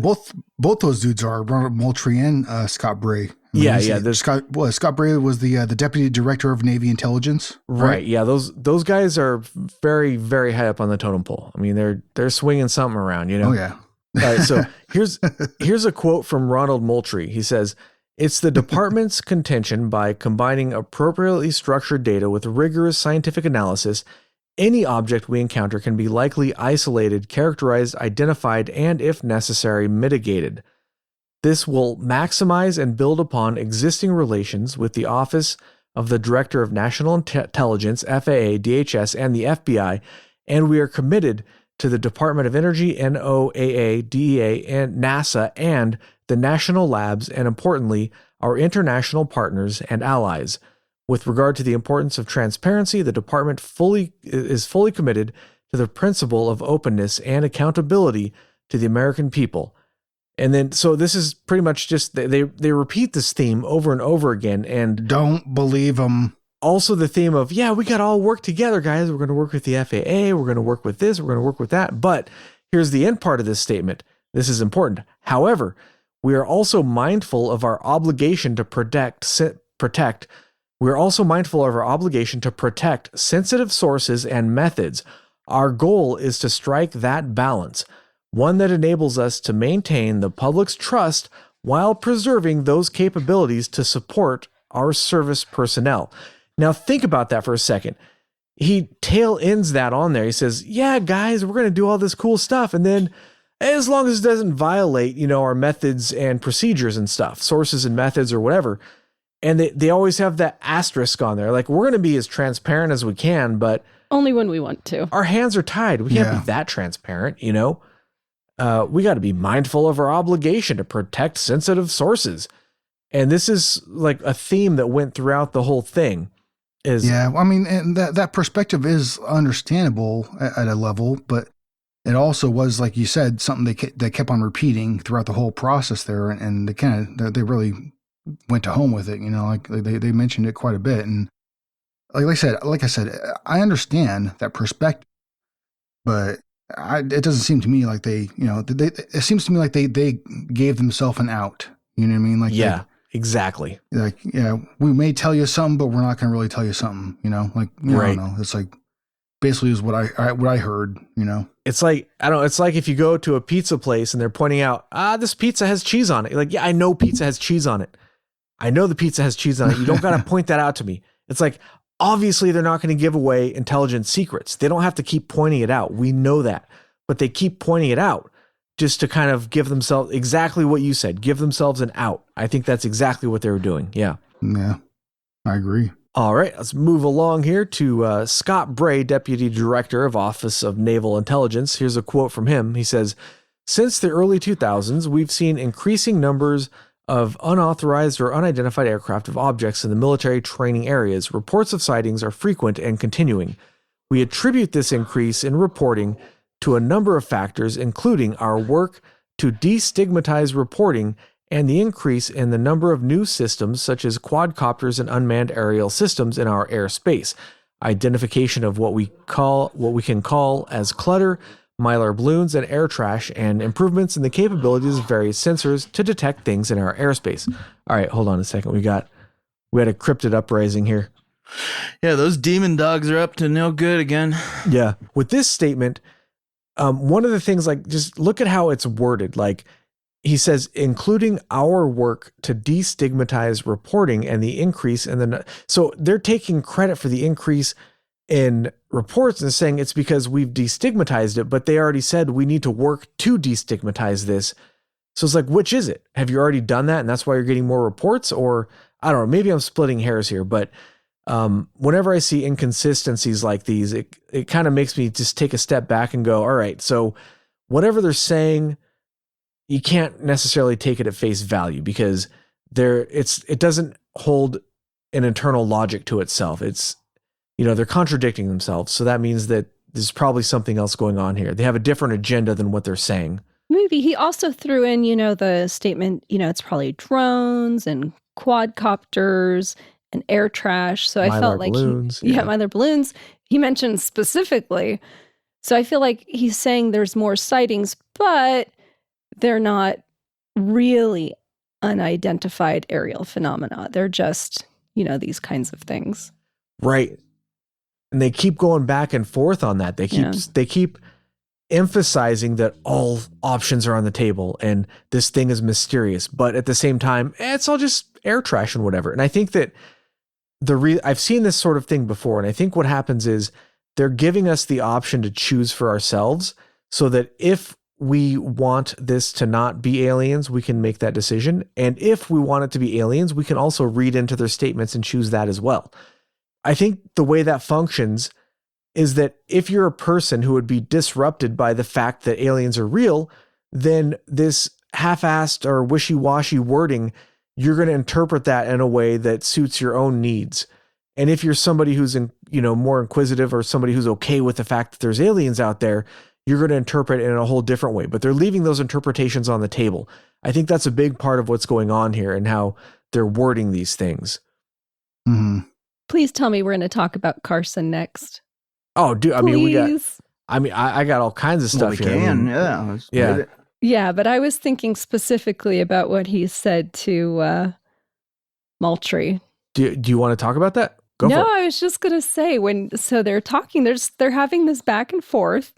both those dudes are Ronald Moultrie and Scott Bray. Scott Bray was the deputy director of Navy intelligence. Right. Yeah. Those guys are very, very high up on the totem pole. I mean, they're swinging something around, you know? Oh yeah. All right. So here's a quote from Ronald Moultrie. He says, "It's the department's contention by combining appropriately structured data with rigorous scientific analysis, any object we encounter can be likely isolated, characterized, identified, and if necessary, mitigated. This will maximize and build upon existing relations with the Office of the Director of National Intelligence, FAA, DHS, and the FBI, and we are committed to the Department of Energy, NOAA, DEA, and NASA, and the national labs, and importantly, our international partners and allies. With regard to the importance of transparency, the department is fully committed to the principle of openness and accountability to the American people." And then, so this is pretty much just, they repeat this theme over and over again. And don't believe them. Also the theme of, yeah, we got to all work together, guys. We're going to work with the FAA. We're going to work with this. We're going to work with that. But here's the end part of this statement. This is important. However, we are also mindful of our obligation to protect. We are also mindful of our obligation to protect sensitive sources and methods. Our goal is to strike that balance, one that enables us to maintain the public's trust while preserving those capabilities to support our service personnel. Now think about that for a second. He tail ends that on there. He says, yeah, guys, we're going to do all this cool stuff. And then as long as it doesn't violate, our methods and procedures and stuff, sources and methods or whatever. And they always have that asterisk on there. Like, we're going to be as transparent as we can, but only when we want to. Our hands are tied. We can't be that transparent, we got to be mindful of our obligation to protect sensitive sources. And this is like a theme that went throughout the whole thing. And that perspective is understandable at a level, but it also was, like you said, something they kept on repeating throughout the whole process there. And they really went to home with it, they mentioned it quite a bit. And like I said, I understand that perspective, but it doesn't seem to me like it seems to me like they gave themselves an out. You know what I mean? Like, exactly. Like, yeah, we may tell you something, but we're not going to really tell you something, like, Right. I don't know. It's like, basically is what I heard, It's like, I don't know, it's like if you go to a pizza place and they're pointing out, this pizza has cheese on it. You're like, yeah, I know pizza has cheese on it. I know the pizza has cheese on it. You don't got to point that out to me. It's like, obviously they're not going to give away intelligence secrets. They don't have to keep pointing it out. We know that, but they keep pointing it out just to kind of give themselves exactly what you said, give themselves an out. I think that's exactly what they were doing. Yeah. Yeah, I agree. All right, let's move along here to Scott Bray, Deputy Director of Office of Naval Intelligence. Here's a quote from him. He says, "Since the early 2000s, we've seen increasing numbers of unauthorized or unidentified aircraft of objects in the military training areas. Reports of sightings are frequent and continuing. We attribute this increase in reporting to a number of factors, including our work to destigmatize reporting and the increase in the number of new systems such as quadcopters and unmanned aerial systems in our airspace, identification of what we can call as clutter, mylar balloons, and air trash, and improvements in the capabilities of various sensors to detect things in our airspace." All right, hold on a second. We had a cryptid uprising here. Yeah, those demon dogs are up to no good again. Yeah. With this statement, one of the things, like, just look at how it's worded. Like, he says, including our work to destigmatize reporting and the increase in the... So they're taking credit for the increase in reports and saying it's because we've destigmatized it, but they already said we need to work to destigmatize this. So it's like, which is it? Have you already done that and that's why you're getting more reports? Or, I don't know, maybe I'm splitting hairs here, but whenever I see inconsistencies like these, it kind of makes me just take a step back and go, all right, so whatever they're saying, you can't necessarily take it at face value because it doesn't hold an internal logic to itself. It's, they're contradicting themselves. So that means that there's probably something else going on here. They have a different agenda than what they're saying. Maybe he also threw in, the statement, it's probably drones and quadcopters and air trash. So I felt like balloons, mylar balloons. He mentioned specifically. So I feel like he's saying there's more sightings, but they're not really unidentified aerial phenomena. They're just, these kinds of things. Right. And they keep going back and forth on that. They keep emphasizing that all options are on the table and this thing is mysterious, but at the same time, it's all just air trash and whatever. And I think that I've seen this sort of thing before, and I think what happens is they're giving us the option to choose for ourselves so that if we want this to not be aliens, we can make that decision. And if we want it to be aliens, we can also read into their statements and choose that as well. I think the way that functions is that if you're a person who would be disrupted by the fact that aliens are real, then this half-assed or wishy-washy wording, you're going to interpret that in a way that suits your own needs. And if you're somebody who's more inquisitive or somebody who's okay with the fact that there's aliens out there, you're going to interpret it in a whole different way. But they're leaving those interpretations on the table. I think that's a big part of what's going on here and how they're wording these things. Mm-hmm. Please tell me we're going to talk about Carson next. Oh, dude, Please. I got all kinds of stuff here. Yeah. Yeah, but I was thinking specifically about what he said to Moultrie. Do you want to talk about that? Go for it. I was just going to say, they're talking, they're having this back and forth,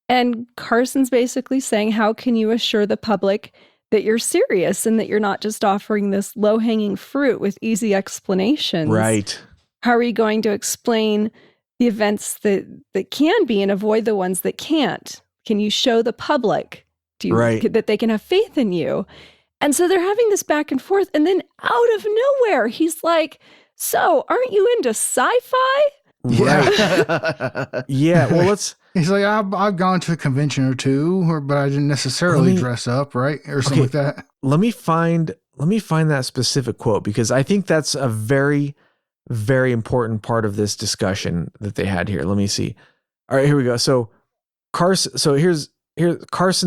and Carson's basically saying, how can you assure the public that you're serious and that you're not just offering this low-hanging fruit with easy explanations? Right. How are you going to explain the events that can be and avoid the ones that can't? Can you show the public that they can have faith in you? And so they're having this back and forth. And then out of nowhere, he's like, so aren't you into sci-fi? Right. Yeah. Well, He's like, I've gone to a convention or two, but I didn't necessarily dress up, right? Or something like that. Let me find that specific quote because I think that's a very, very important part of this discussion that they had here. Let me see. All right, here we go. So Carson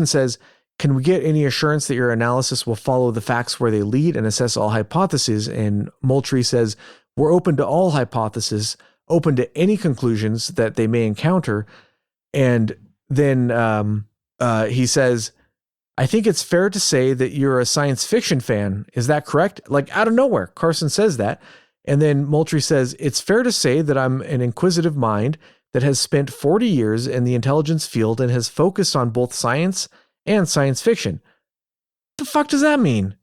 says, can we get any assurance that your analysis will follow the facts where they lead and assess all hypotheses? And Moultrie says, we're open to all hypotheses, open to any conclusions that they may encounter. And then he says, I think it's fair to say that you're a science fiction fan. Is that correct? Like out of nowhere, Carson says that. And then Moultrie says, it's fair to say that I'm an inquisitive mind that has spent 40 years in the intelligence field and has focused on both science and science fiction. The fuck does that mean?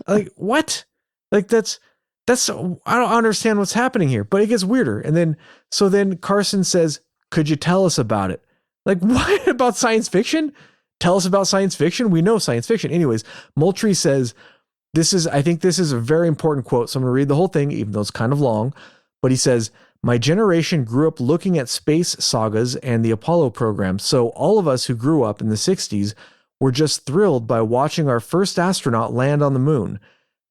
Like, what? Like, that's, I don't understand what's happening here, but it gets weirder. And then Carson says, could you tell us about it? Like, what about science fiction? Tell us about science fiction. We know science fiction. Anyways, Moultrie says, I think this is a very important quote. So I'm going to read the whole thing, even though it's kind of long, but he says, my generation grew up looking at space sagas and the Apollo program. So all of us who grew up in the 60s were just thrilled by watching our first astronaut land on the moon.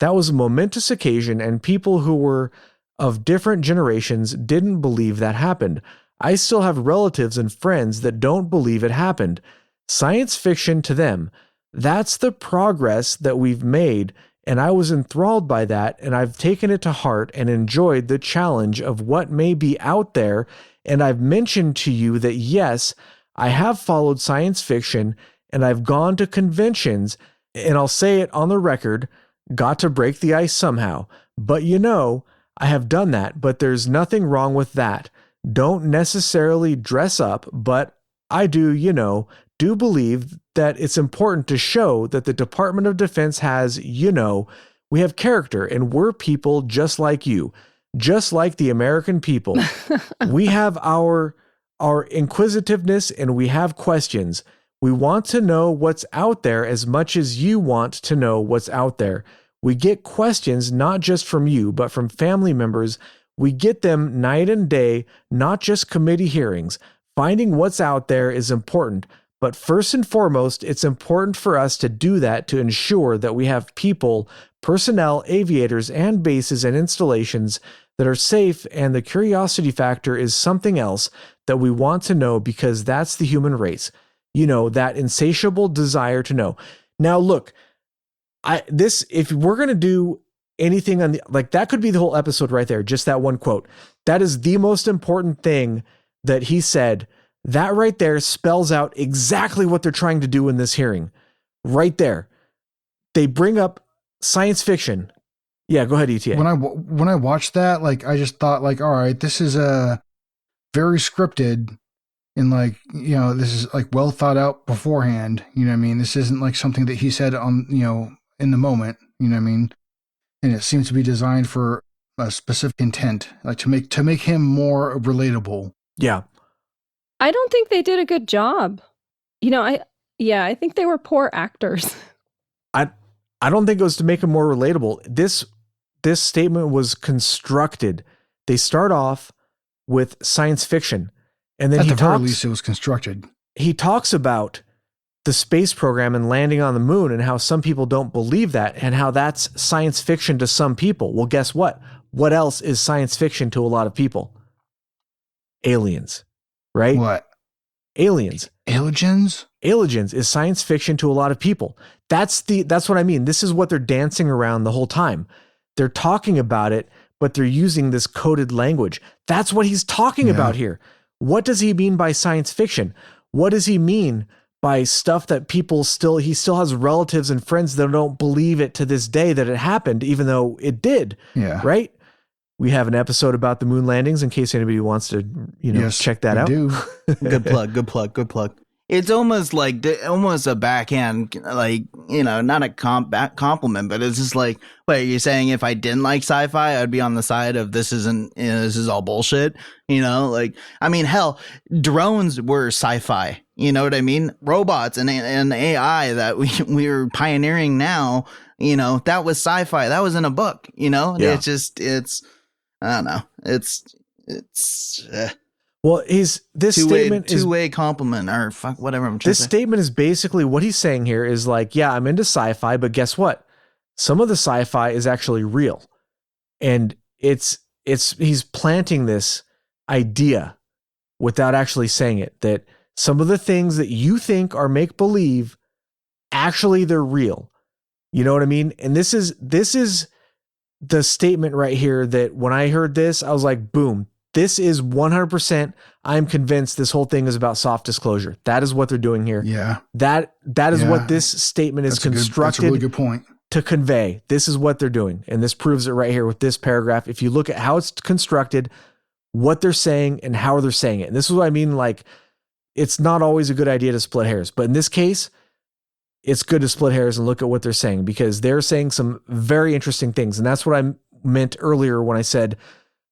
That was a momentous occasion, and people who were of different generations didn't believe that happened. I still have relatives and friends that don't believe it happened. Science fiction to them, that's the progress that we've made, and I was enthralled by that, and I've taken it to heart and enjoyed the challenge of what may be out there, and I've mentioned to you that yes, I have followed science fiction, and I've gone to conventions, and I'll say it on the record, got to break the ice somehow. But I have done that, but there's nothing wrong with that. Don't necessarily dress up, but I do believe that it's important to show that the Department of Defense has, we have character and we're people just like you, just like the American people. We have our inquisitiveness and we have questions. We want to know what's out there as much as you want to know what's out there. We get questions not just from you, but from family members. We get them night and day, not just committee hearings. Finding what's out there is important, but first and foremost, it's important for us to do that to ensure that we have people, personnel, aviators, and bases and installations that are safe, and the curiosity factor is something else that we want to know because that's the human race. That insatiable desire to know. Now, look, if we're going to do anything on that could be the whole episode right there, just that one quote. That is the most important thing that he said. That right there spells out exactly what they're trying to do in this hearing. Right there. They bring up science fiction. Yeah, go ahead, ETA. When I watched that, I just thought all right, this is very scripted and this is well thought out beforehand. You know what I mean? This isn't something that he said on, in the moment, you know what I mean? And it seems to be designed for a specific intent, to make him more relatable. Yeah. I don't think they did a good job. I think they were poor actors. I don't think it was to make him more relatable. This statement was constructed. They start off with science fiction, and then at the very least, it was constructed. He talks about the space program and landing on the moon and how some people don't believe that and how that's science fiction to some people. Well, guess what? What else is science fiction to a lot of people? Aliens, right? What? Aliens. Aliens? Aliens is science fiction to a lot of people. That's what I mean. This is what they're dancing around the whole time. They're talking about it, but they're using this coded language. That's what he's talking about here. What does he mean by science fiction? What does he mean by stuff that he still has relatives and friends that don't believe it to this day that it happened, even though it did. Yeah. Right? We have an episode about the moon landings in case anybody wants to, check that out. Do. Good plug. It's almost almost a backhand, not a compliment, but it's just wait, you're saying if I didn't like sci-fi, I'd be on the side of this is all bullshit, hell, drones were sci-fi, you know what I mean? Robots and AI that we're pioneering now, that was sci-fi, that was in a book, it's I don't know, it's well, this statement is two-way compliment or fuck whatever I'm trying to say. This statement is basically what he's saying here is I'm into sci-fi, but guess what? Some of the sci-fi is actually real. And he's planting this idea without actually saying it, that some of the things that you think are make-believe, actually they're real. You know what I mean? And this is the statement right here that when I heard this, I was like, boom, This is 100%. I'm convinced this whole thing is about soft disclosure. That is what they're doing here. Yeah. That is what this statement is constructed that's a really good point. to convey. This is what they're doing. And this proves it right here with this paragraph. If you look at how it's constructed, what they're saying and how they're saying it. And this is what I mean, like, it's not always a good idea to split hairs, but in this case, it's good to split hairs and look at what they're saying, because they're saying some very interesting things. And that's what I meant earlier when I said,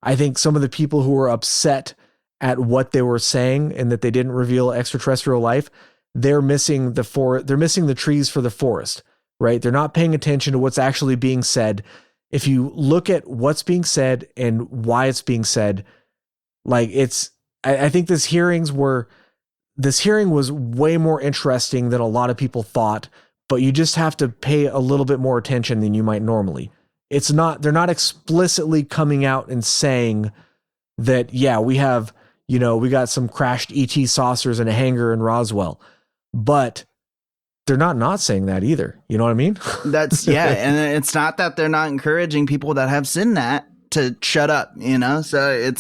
I think some of the people who were upset at what they were saying and that they didn't reveal extraterrestrial life, they're missing they're missing the trees for the forest, right? They're not paying attention to what's actually being said. If you look at what's being said and why it's being said, like I think this hearing was way more interesting than a lot of people thought, but you just have to pay a little bit more attention than you might normally. They're not explicitly coming out and saying that, yeah, we got some crashed ET saucers in a hangar in Roswell, but they're not saying that either. You know what I mean? Yeah. And it's not that they're not encouraging people that have seen that to shut up, so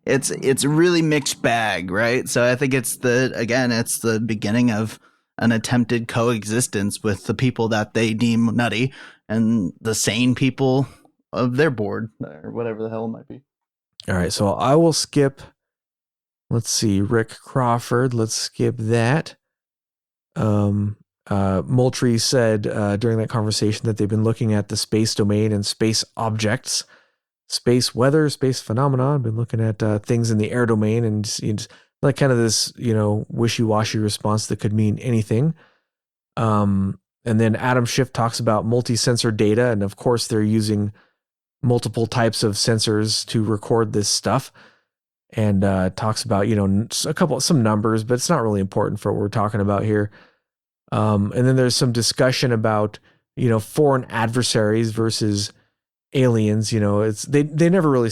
it's a really mixed bag, right? So I think it's the beginning of an attempted coexistence with the people that they deem nutty and the sane people of their board, or whatever the hell it might be. All right, so I will skip, let's see, Rick Crawford, let's skip that. Moultrie said during that conversation that they've been looking at the space domain and space objects, space weather, space phenomena. Been looking at things in the air domain, and like kind of this, wishy-washy response that could mean anything. And then Adam Schiff talks about multi-sensor data, and of course they're using multiple types of sensors to record this stuff, and talks about some numbers, but it's not really important for what we're talking about here. And then there's some discussion about foreign adversaries versus aliens. They never really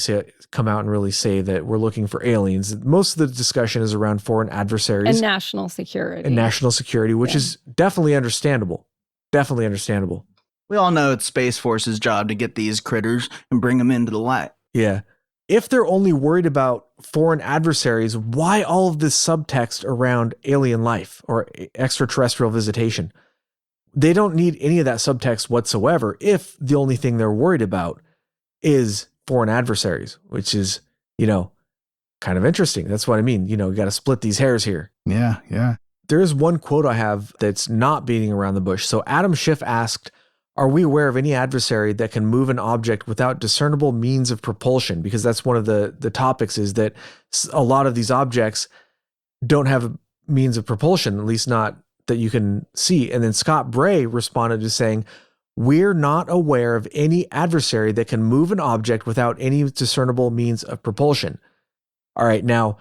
come out and really say that we're looking for aliens. Most of the discussion is around foreign adversaries and national security, which is definitely understandable. We all know it's Space Force's job to get these critters and bring them into the light. Yeah. If they're only worried about foreign adversaries, why all of this subtext around alien life or extraterrestrial visitation? They don't need any of that subtext whatsoever if the only thing they're worried about is foreign adversaries, which is, kind of interesting. That's what I mean. You got to split these hairs here. Yeah, yeah. There is one quote I have that's not beating around the bush. So Adam Schiff asked, are we aware of any adversary that can move an object without discernible means of propulsion? Because that's one of the topics, is that a lot of these objects don't have a means of propulsion, at least not that you can see. And then Scott Bray responded to saying, we're not aware of any adversary that can move an object without any discernible means of propulsion. All right, now,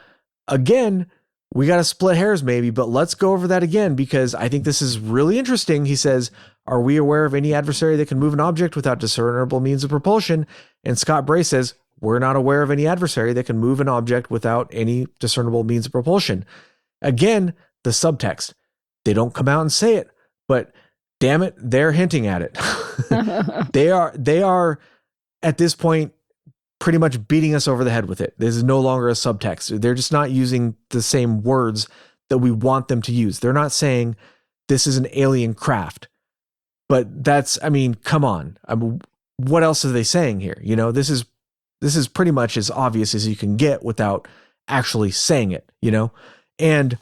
again, we got to split hairs maybe, but let's go over that again, because I think this is really interesting. He says, are we aware of any adversary that can move an object without discernible means of propulsion? And Scott Bray says, we're not aware of any adversary that can move an object without any discernible means of propulsion. Again, the subtext. They don't come out and say it, but damn it, they're hinting at it. They are at this point pretty much beating us over the head with it. This is no longer a subtext. They're just not using the same words that we want them to use. They're not saying this is an alien craft. But come on. What else are they saying here? This is pretty much as obvious as you can get without actually saying it, And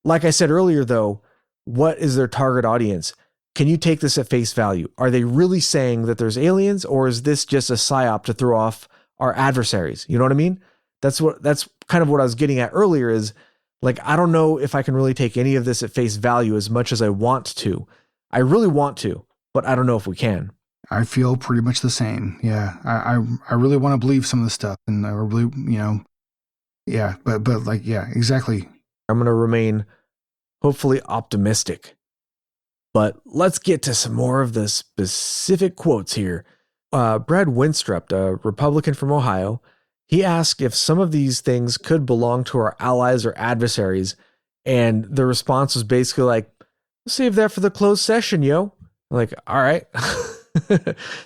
like I said earlier, though, what is their target audience? Can you take this at face value? Are they really saying that there's aliens, or is this just a psyop to throw off our adversaries? You know what I mean? That's kind of what I was getting at earlier, is like, I don't know if I can really take any of this at face value as much as I want to. I really want to, but I don't know if we can. I feel pretty much the same. Yeah. I really want to believe some of the stuff, and I really, yeah, but like, yeah, exactly. I'm going to remain hopefully optimistic, but let's get to some more of the specific quotes here. Brad Winstrup, a Republican from Ohio, he asked if some of these things could belong to our allies or adversaries. And the response was basically like, save that for the closed session, yo. Like, all right.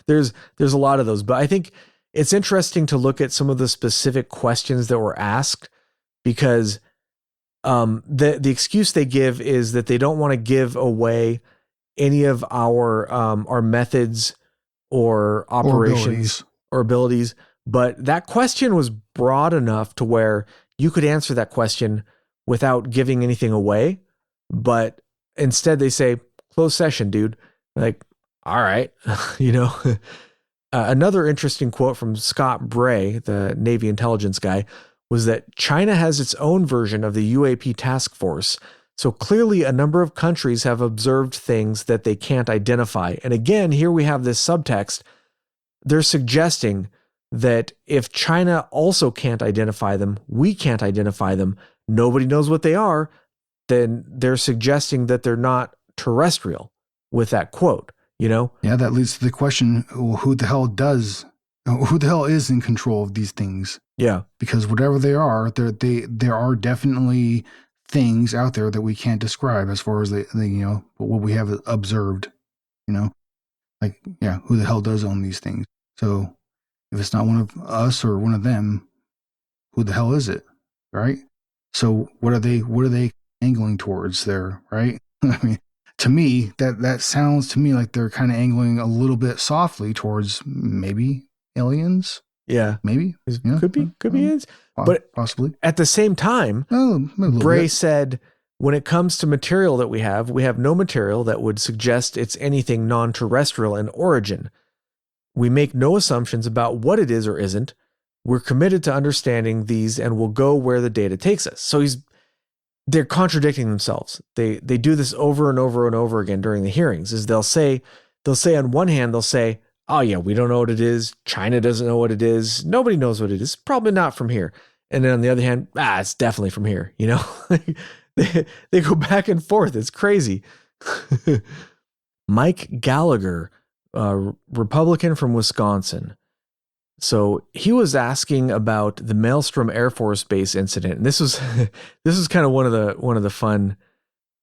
There's a lot of those, but I think it's interesting to look at some of the specific questions that were asked, because the excuse they give is that they don't want to give away any of our methods or operations or abilities. But that question was broad enough to where you could answer that question without giving anything away. But instead they say, closed session, dude. Like, all right, you know. Another interesting quote from Scott Bray, the Navy intelligence guy, was that China has its own version of the UAP task force. So clearly a number of countries have observed things that they can't identify. And again, here we have this subtext. They're suggesting that if China also can't identify them, we can't identify them, nobody knows what they are, then they're suggesting that they're not terrestrial with that quote, you know? Yeah, that leads to the question, who the hell is in control of these things? Yeah. Because whatever they are, there are definitely things out there that we can't describe as far as the you know, what we have observed, you know? Like, yeah, who the hell does own these things? So if it's not one of us or one of them, who the hell is it? Right? So what are they angling towards there, right? I mean, to me, that sounds to me like they're kind of angling a little bit softly towards maybe aliens. Yeah. Maybe. Yeah. Could be aliens. But possibly. At the same time, Bray said, when it comes to material that we have no material that would suggest it's anything non-terrestrial in origin. We make no assumptions about what it is or isn't. We're committed to understanding these and will go where the data takes us. So they're contradicting themselves. They do this over and over and over again during the hearings. Is they'll say on one hand, they'll say, oh yeah, we don't know what it is. China doesn't know what it is. Nobody knows what it is. Probably not from here. And then on the other hand, it's definitely from here. You know, they go back and forth. It's crazy. Mike Gallagher, Republican from Wisconsin. So he was asking about the Maelstrom Air Force Base incident. And this was kind of one of the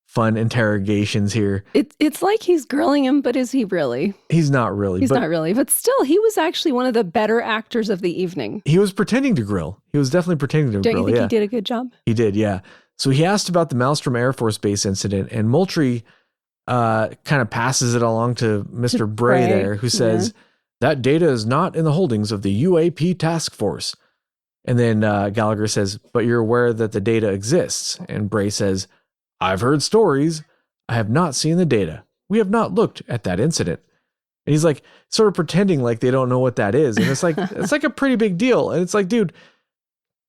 fun interrogations here. It's like he's grilling him, but is he really? He's not really. He's not really. But still, he was actually one of the better actors of the evening. He was pretending to grill. He was definitely pretending to grill. Don't you think he did a good job? He did, yeah. So he asked about the Maelstrom Air Force Base incident, and Moultrie kind of passes it along to Mr. Bray there, who says, that data is not in the holdings of the UAP task force. And then Gallagher says, but you're aware that the data exists. And Bray says, I've heard stories. I have not seen the data. We have not looked at that incident. And he's like, sort of pretending like they don't know what that is. And it's like a pretty big deal. And it's like, dude,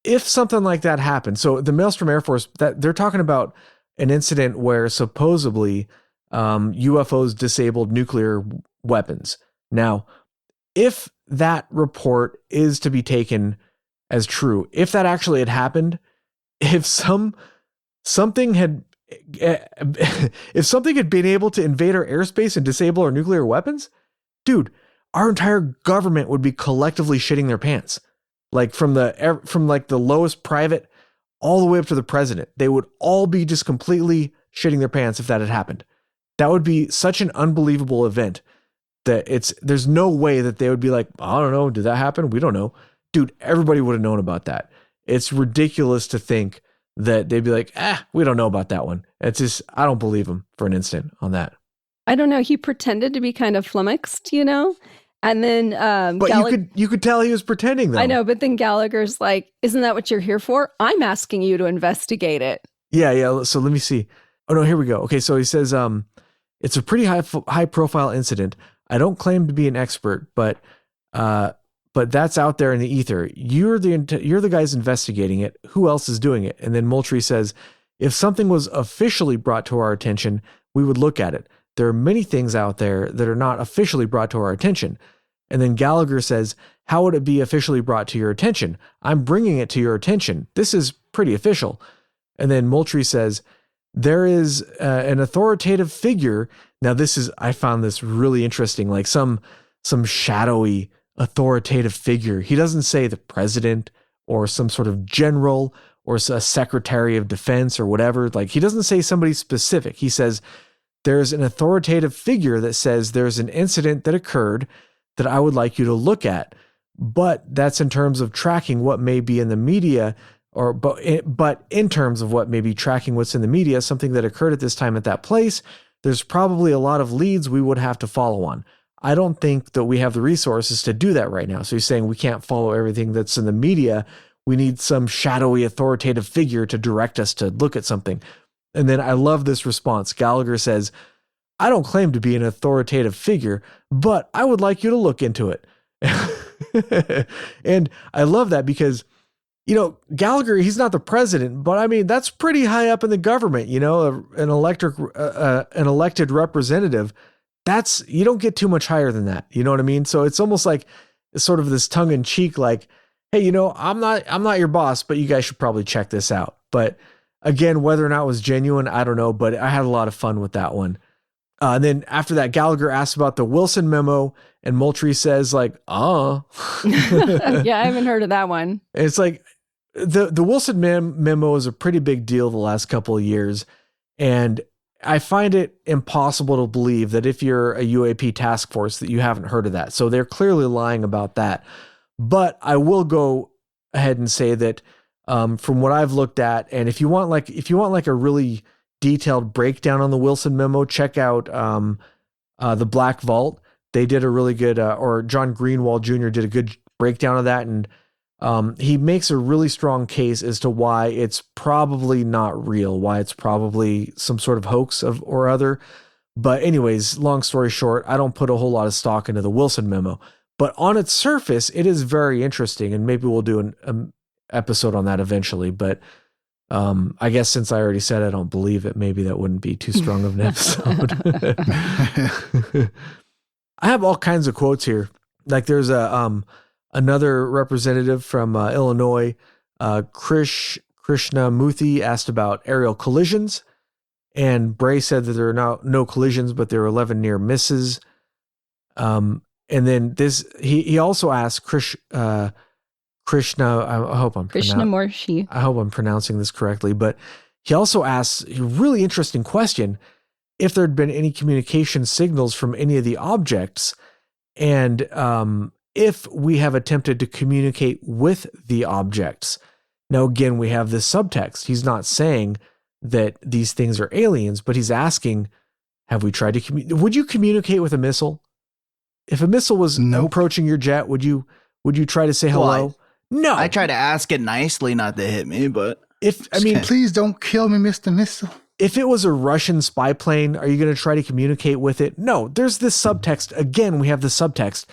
if something like that happened, so the Maelstrom Air Force, that they're talking about an incident where supposedly UFOs disabled nuclear weapons. Now, if that report is to be taken as true, if that actually had happened, if something had been able to invade our airspace and disable our nuclear weapons, dude, our entire government would be collectively shitting their pants. Like from like the lowest private all the way up to the president, they would all be just completely shitting their pants if that had happened. That would be such an unbelievable event that there's no way that they would be like, I don't know, did that happen? We don't know. Dude, everybody would have known about that. It's ridiculous to think that they'd be like, we don't know about that one. It's just, I don't believe him for an instant on that. I don't know. He pretended to be kind of flummoxed, you know? And then but you could tell he was pretending, though. I know, but then Gallagher's like, isn't that what you're here for? I'm asking you to investigate it. Yeah. So let me see. Oh no, here we go. Okay, so he says it's a pretty high profile incident. I don't claim to be an expert, but that's out there in the ether. You're the guys investigating it. Who else is doing it? And then Moultrie says, if something was officially brought to our attention, we would look at it. There are many things out there that are not officially brought to our attention. And then Gallagher says, how would it be officially brought to your attention? I'm bringing it to your attention. This is pretty official. And then Moultrie says, there is an authoritative figure. Now I found this really interesting, like some shadowy authoritative figure. He doesn't say the president or some sort of general or a secretary of defense or whatever. Like, he doesn't say somebody specific. He says, there's an authoritative figure that says there's an incident that occurred that I would like you to look at. but that's in terms of tracking what may be in the media, but in terms of what may be tracking what's in the media, something that occurred at this time at that place, there's probably a lot of leads we would have to follow on. I don't think that we have the resources to do that right now. So he's saying we can't follow everything that's in the media. We need some shadowy authoritative figure to direct us to look at something. And then I love this response. Gallagher says, I don't claim to be an authoritative figure, but I would like you to look into it. And I love that because, you know, Gallagher, he's not the president, but I mean, that's pretty high up in the government, you know, an elected representative. You don't get too much higher than that. You know what I mean? So it's almost like it's sort of this tongue in cheek, like, hey, you know, I'm not your boss, but you guys should probably check this out. But again, whether or not it was genuine, I don't know, but I had a lot of fun with that one. And then after that, Gallagher asked about the Wilson memo, and Moultrie says like, Yeah, I haven't heard of that one. It's like the Wilson memo is a pretty big deal the last couple of years. And I find it impossible to believe that if you're a UAP task force that you haven't heard of that. So they're clearly lying about that. But I will go ahead and say that from what I've looked at, and if you want like a really detailed breakdown on the Wilson memo, check out the Black Vault. They did a really good, or John Greenwald Jr. did a good breakdown of that, and he makes a really strong case as to why it's probably not real, why it's probably some sort of hoax or other. But anyways, long story short, I don't put a whole lot of stock into the Wilson memo. But on its surface, it is very interesting, and maybe we'll do an episode on that eventually. But I guess since I already said I don't believe it, maybe that wouldn't be too strong of an episode. I have all kinds of quotes here. Like there's another representative from Illinois, Krishnamurthy, asked about aerial collisions, and Bray said that there are no collisions, but there are 11 near misses. And then he also asked Krishna. I hope I'm pronouncing this correctly, but he also asks a really interesting question: if there'd been any communication signals from any of the objects, and if we have attempted to communicate with the objects. Now, again, we have this subtext. He's not saying that these things are aliens, but he's asking, have we tried to would you communicate with a missile? If a missile was approaching your jet, would you try to say hello? No. I try to ask it nicely not to hit me, but please don't kill me, Mr. Missile. If it was a Russian spy plane, are you going to try to communicate with it? No, there's this subtext. Again, we have the subtext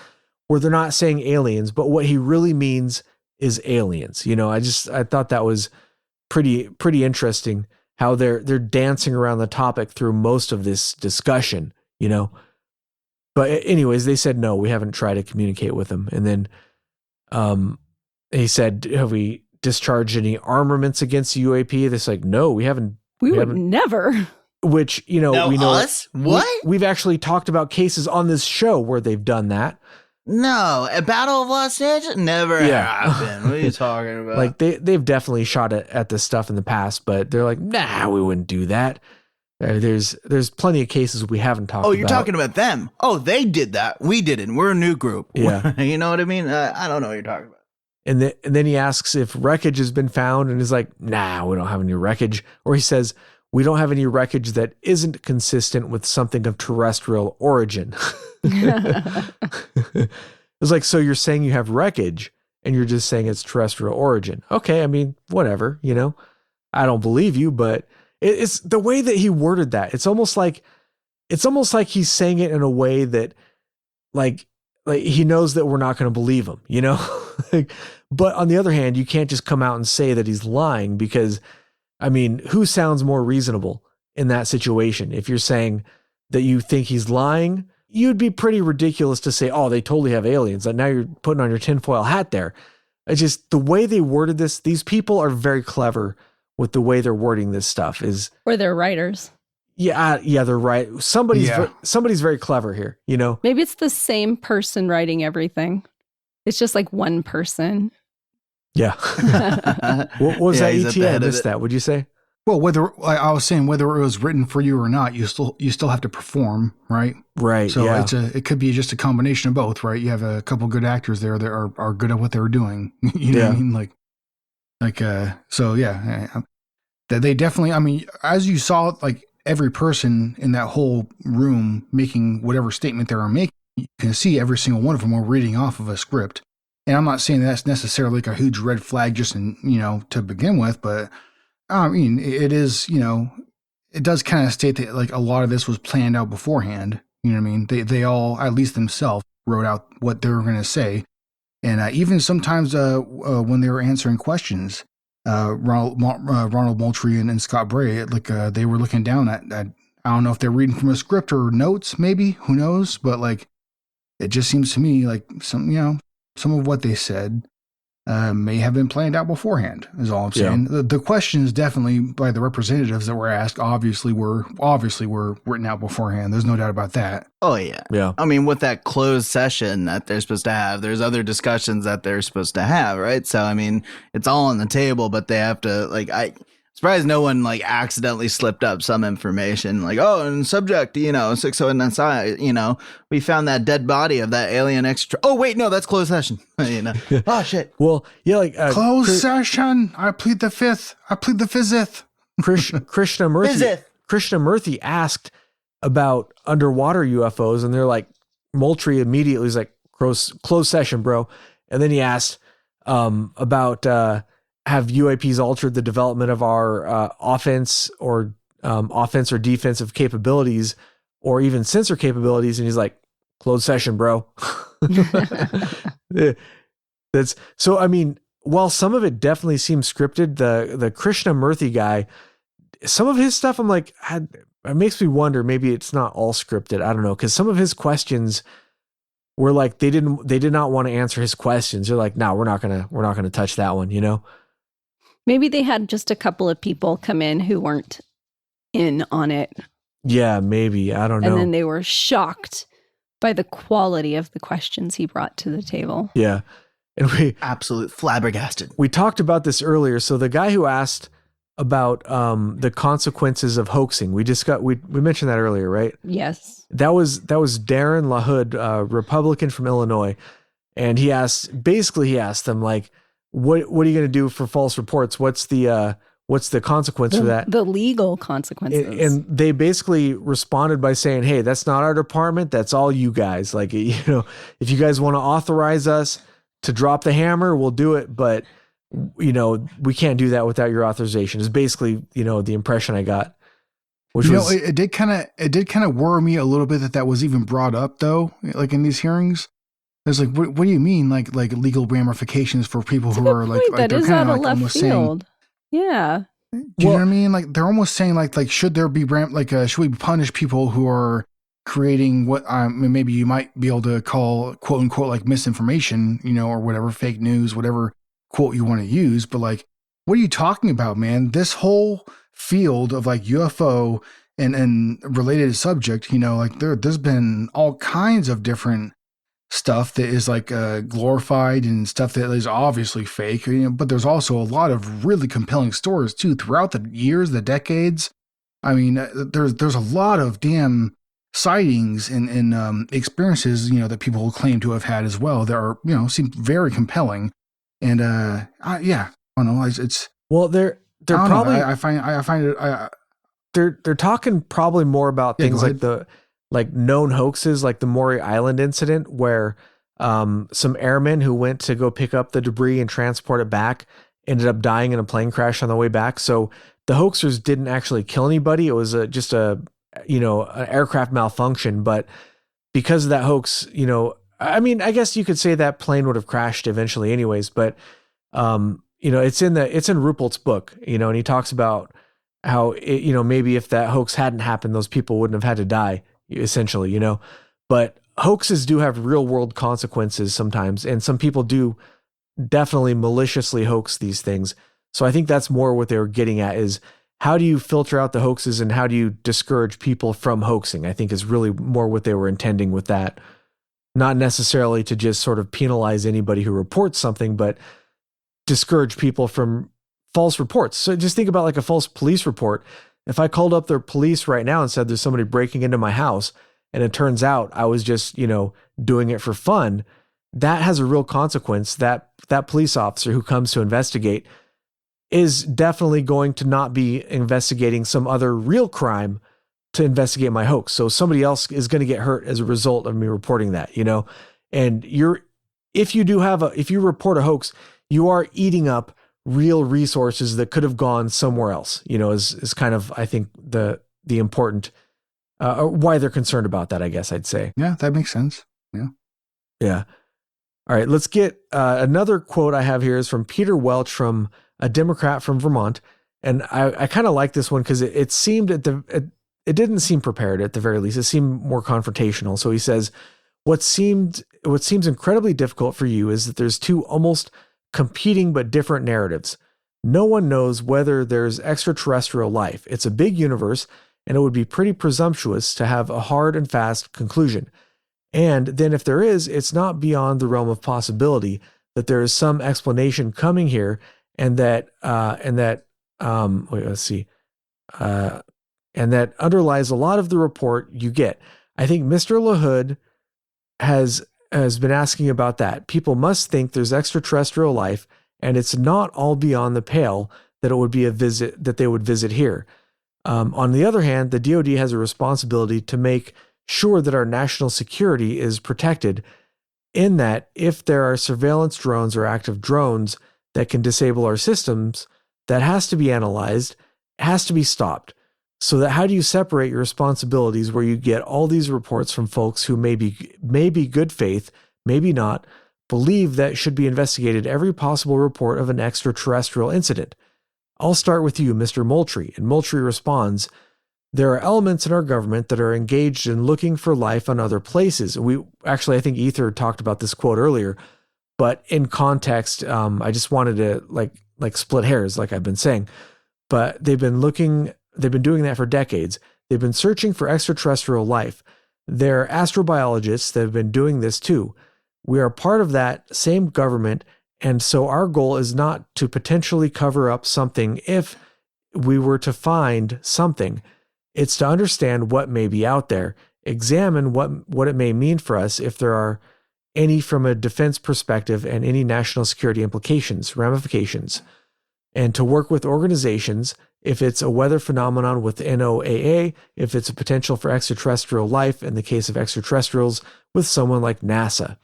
where they're not saying aliens, but what he really means is aliens. You know, I thought that was pretty interesting how they're dancing around the topic through most of this discussion, you know. But anyways, they said, no, we haven't tried to communicate with them. And then he said, have we discharged any armaments against the UAP? They're like, no, we haven't. We would never. Which, you know, no, we know us? What? We've actually talked about cases on this show where they've done that. No, a Battle of Los Angeles never happened. What are you talking about? Like they've definitely shot at this stuff in the past, but they're like, nah, we wouldn't do that. There's plenty of cases we haven't talked about. Oh, you're talking about them. Oh, they did that. We didn't. We're a new group. Yeah. You know what I mean? I don't know what you're talking about. And then he asks if wreckage has been found, and he's like, nah, we don't have any wreckage. Or he says, we don't have any wreckage that isn't consistent with something of terrestrial origin. It's like, so you're saying you have wreckage and you're just saying it's terrestrial origin. Okay, I mean, whatever, you know. I don't believe you, but it's the way that he worded that. It's almost like he's saying it in a way that like he knows that we're not going to believe him, you know? But on the other hand, you can't just come out and say that he's lying, because I mean, who sounds more reasonable in that situation? If you're saying that you think he's lying, you'd be pretty ridiculous to say, oh, they totally have aliens. And now you're putting on your tinfoil hat there. It's just the way they worded this. These people are very clever with the way they're wording this stuff. Or they're writers. Yeah, they're right. Somebody's very clever here, you know? Maybe it's the same person writing everything. It's just like one person. Yeah. What was that, ET? I missed that. What'd you say? Well, whether I was saying whether it was written for you or not, you still have to perform, right? Right. So yeah. it could be just a combination of both, right? You have a couple good actors there that are good at what they're doing. You know what I mean? So yeah, that they definitely. I mean, as you saw, like every person in that whole room making whatever statement they were making, you can see every single one of them were reading off of a script. And I'm not saying that's necessarily like a huge red flag just to begin with, but I mean, it is, it does kind of state that like a lot of this was planned out beforehand. You know what I mean? They all, at least themselves, wrote out what they were going to say. And even sometimes when they were answering questions, Ronald Moultrie and Scott Bray, they were looking down at, I don't know if they're reading from a script or notes, maybe, who knows? But like, it just seems to me like some of what they said may have been planned out beforehand, is all I'm saying. Yeah. The questions definitely by the representatives that were asked obviously were written out beforehand. There's no doubt about that. Oh, yeah. Yeah. I mean, with that closed session that they're supposed to have, there's other discussions that they're supposed to have, right? So, I mean, it's all on the table, but they have to, surprised no one accidentally slipped up some information and subject 609SI, we found that dead body of that alien extra. Oh wait, no, that's closed session. Oh shit. Well, yeah, closed session. I plead the fifth. Krishnamurthy asked about underwater UFOs, and they're like, Moultrie immediately is like, closed session, bro. And then he asked about have UAPs altered the development of our offense or defensive capabilities, or even sensor capabilities? And he's like, closed session, bro. That's so. I mean, while some of it definitely seems scripted, the Krishnamurthy guy, some of his stuff, I'm like, it makes me wonder. Maybe it's not all scripted. I don't know, because some of his questions were like they did not want to answer his questions. They're like, no, we're not gonna touch that one. Maybe they had just a couple of people come in who weren't in on it. Yeah, maybe. I don't know. And then they were shocked by the quality of the questions he brought to the table. Yeah. And we absolute flabbergasted. We talked about this earlier. So the guy who asked about the consequences of hoaxing, we mentioned that earlier, right? Yes. That was Darren LaHood, Republican from Illinois. And he asked them like, what are you going to do for false reports? What's the consequence for that? The legal consequences. And they basically responded by saying, hey, that's not our department. That's all you guys. Like, if you guys want to authorize us to drop the hammer, we'll do it. But, we can't do that without your authorization is basically, the impression I got. Which was, it did kind of worry me a little bit that was even brought up though, like in these hearings. There's like, what do you mean, like legal ramifications for people who are like that they're is kind out of of like left almost field. Yeah. Do you know what I mean? Like they're almost saying like should there be should we punish people who are creating what maybe you might be able to call quote unquote like misinformation, or whatever, fake news, whatever quote you want to use. But like, what are you talking about, man? This whole field of like UFO and related subject, like there's been all kinds of different stuff that is like glorified and stuff that is obviously fake, but there's also a lot of really compelling stories too throughout the years, the decades. I mean, there's a lot of damn sightings and experiences, that people claim to have had as well that are, seem very compelling. And I don't know, it's they're probably I find it they're talking probably more about things like known hoaxes, like the Maury Island incident, where some airmen who went to go pick up the debris and transport it back ended up dying in a plane crash on the way back. So the hoaxers didn't actually kill anybody. It was just an aircraft malfunction. But because of that hoax, I mean, I guess you could say that plane would have crashed eventually anyways. But it's in Ruppelt's book, and he talks about how maybe if that hoax hadn't happened, those people wouldn't have had to die, essentially, but hoaxes do have real world consequences sometimes. And some people do definitely maliciously hoax these things. So I think that's more what they were getting at, is how do you filter out the hoaxes and how do you discourage people from hoaxing? I think is really more what they were intending with that. Not necessarily to just sort of penalize anybody who reports something, but discourage people from false reports. So just think about like a false police report. If I called up the police right now and said there's somebody breaking into my house, and it turns out I was just, doing it for fun, that has a real consequence. That police officer who comes to investigate is definitely going to not be investigating some other real crime to investigate my hoax. So somebody else is going to get hurt as a result of me reporting that, and if you report a hoax, you are eating up real resources that could have gone somewhere else, is kind of, I think, the important, why they're concerned about that, I guess I'd say. Yeah, that makes sense. Yeah. Yeah. All right, let's get another quote I have here is from Peter Welch, from a Democrat from Vermont. And I kind of like this one because it seemed it didn't seem prepared at the very least. It seemed more confrontational. So he says, what seems incredibly difficult for you is that there's two almost competing but different narratives. No one knows whether there's extraterrestrial life. It's a big universe, and it would be pretty presumptuous to have a hard and fast conclusion. And then if there is, it's not beyond the realm of possibility that there is some explanation coming here, and that underlies a lot of the report you get. I think Mr. LaHood has been asking about that. People must think there's extraterrestrial life, and it's not all beyond the pale that it would be that they would visit here. On the other hand, the DoD has a responsibility to make sure that our national security is protected, in that if there are surveillance drones or active drones that can disable our systems, that has to be analyzed, has to be stopped. So that how do you separate your responsibilities where you get all these reports from folks who may be good faith, maybe not, believe that should be investigated every possible report of an extraterrestrial incident? I'll start with you, Mr. Moultrie. And Moultrie responds, there are elements in our government that are engaged in looking for life on other places. I think Ether talked about this quote earlier, but in context, I just wanted to like split hairs, like I've been saying. But they've been doing that for decades. They've been searching for extraterrestrial life. They're astrobiologists that have been doing this too. We are part of that same government, and so our goal is not to potentially cover up something if we were to find something. It's to understand what may be out there, examine what it may mean for us if there are any from a defense perspective and any national security ramifications, and to work with organizations if it's a weather phenomenon with NOAA, if it's a potential for extraterrestrial life in the case of extraterrestrials with someone like NASA.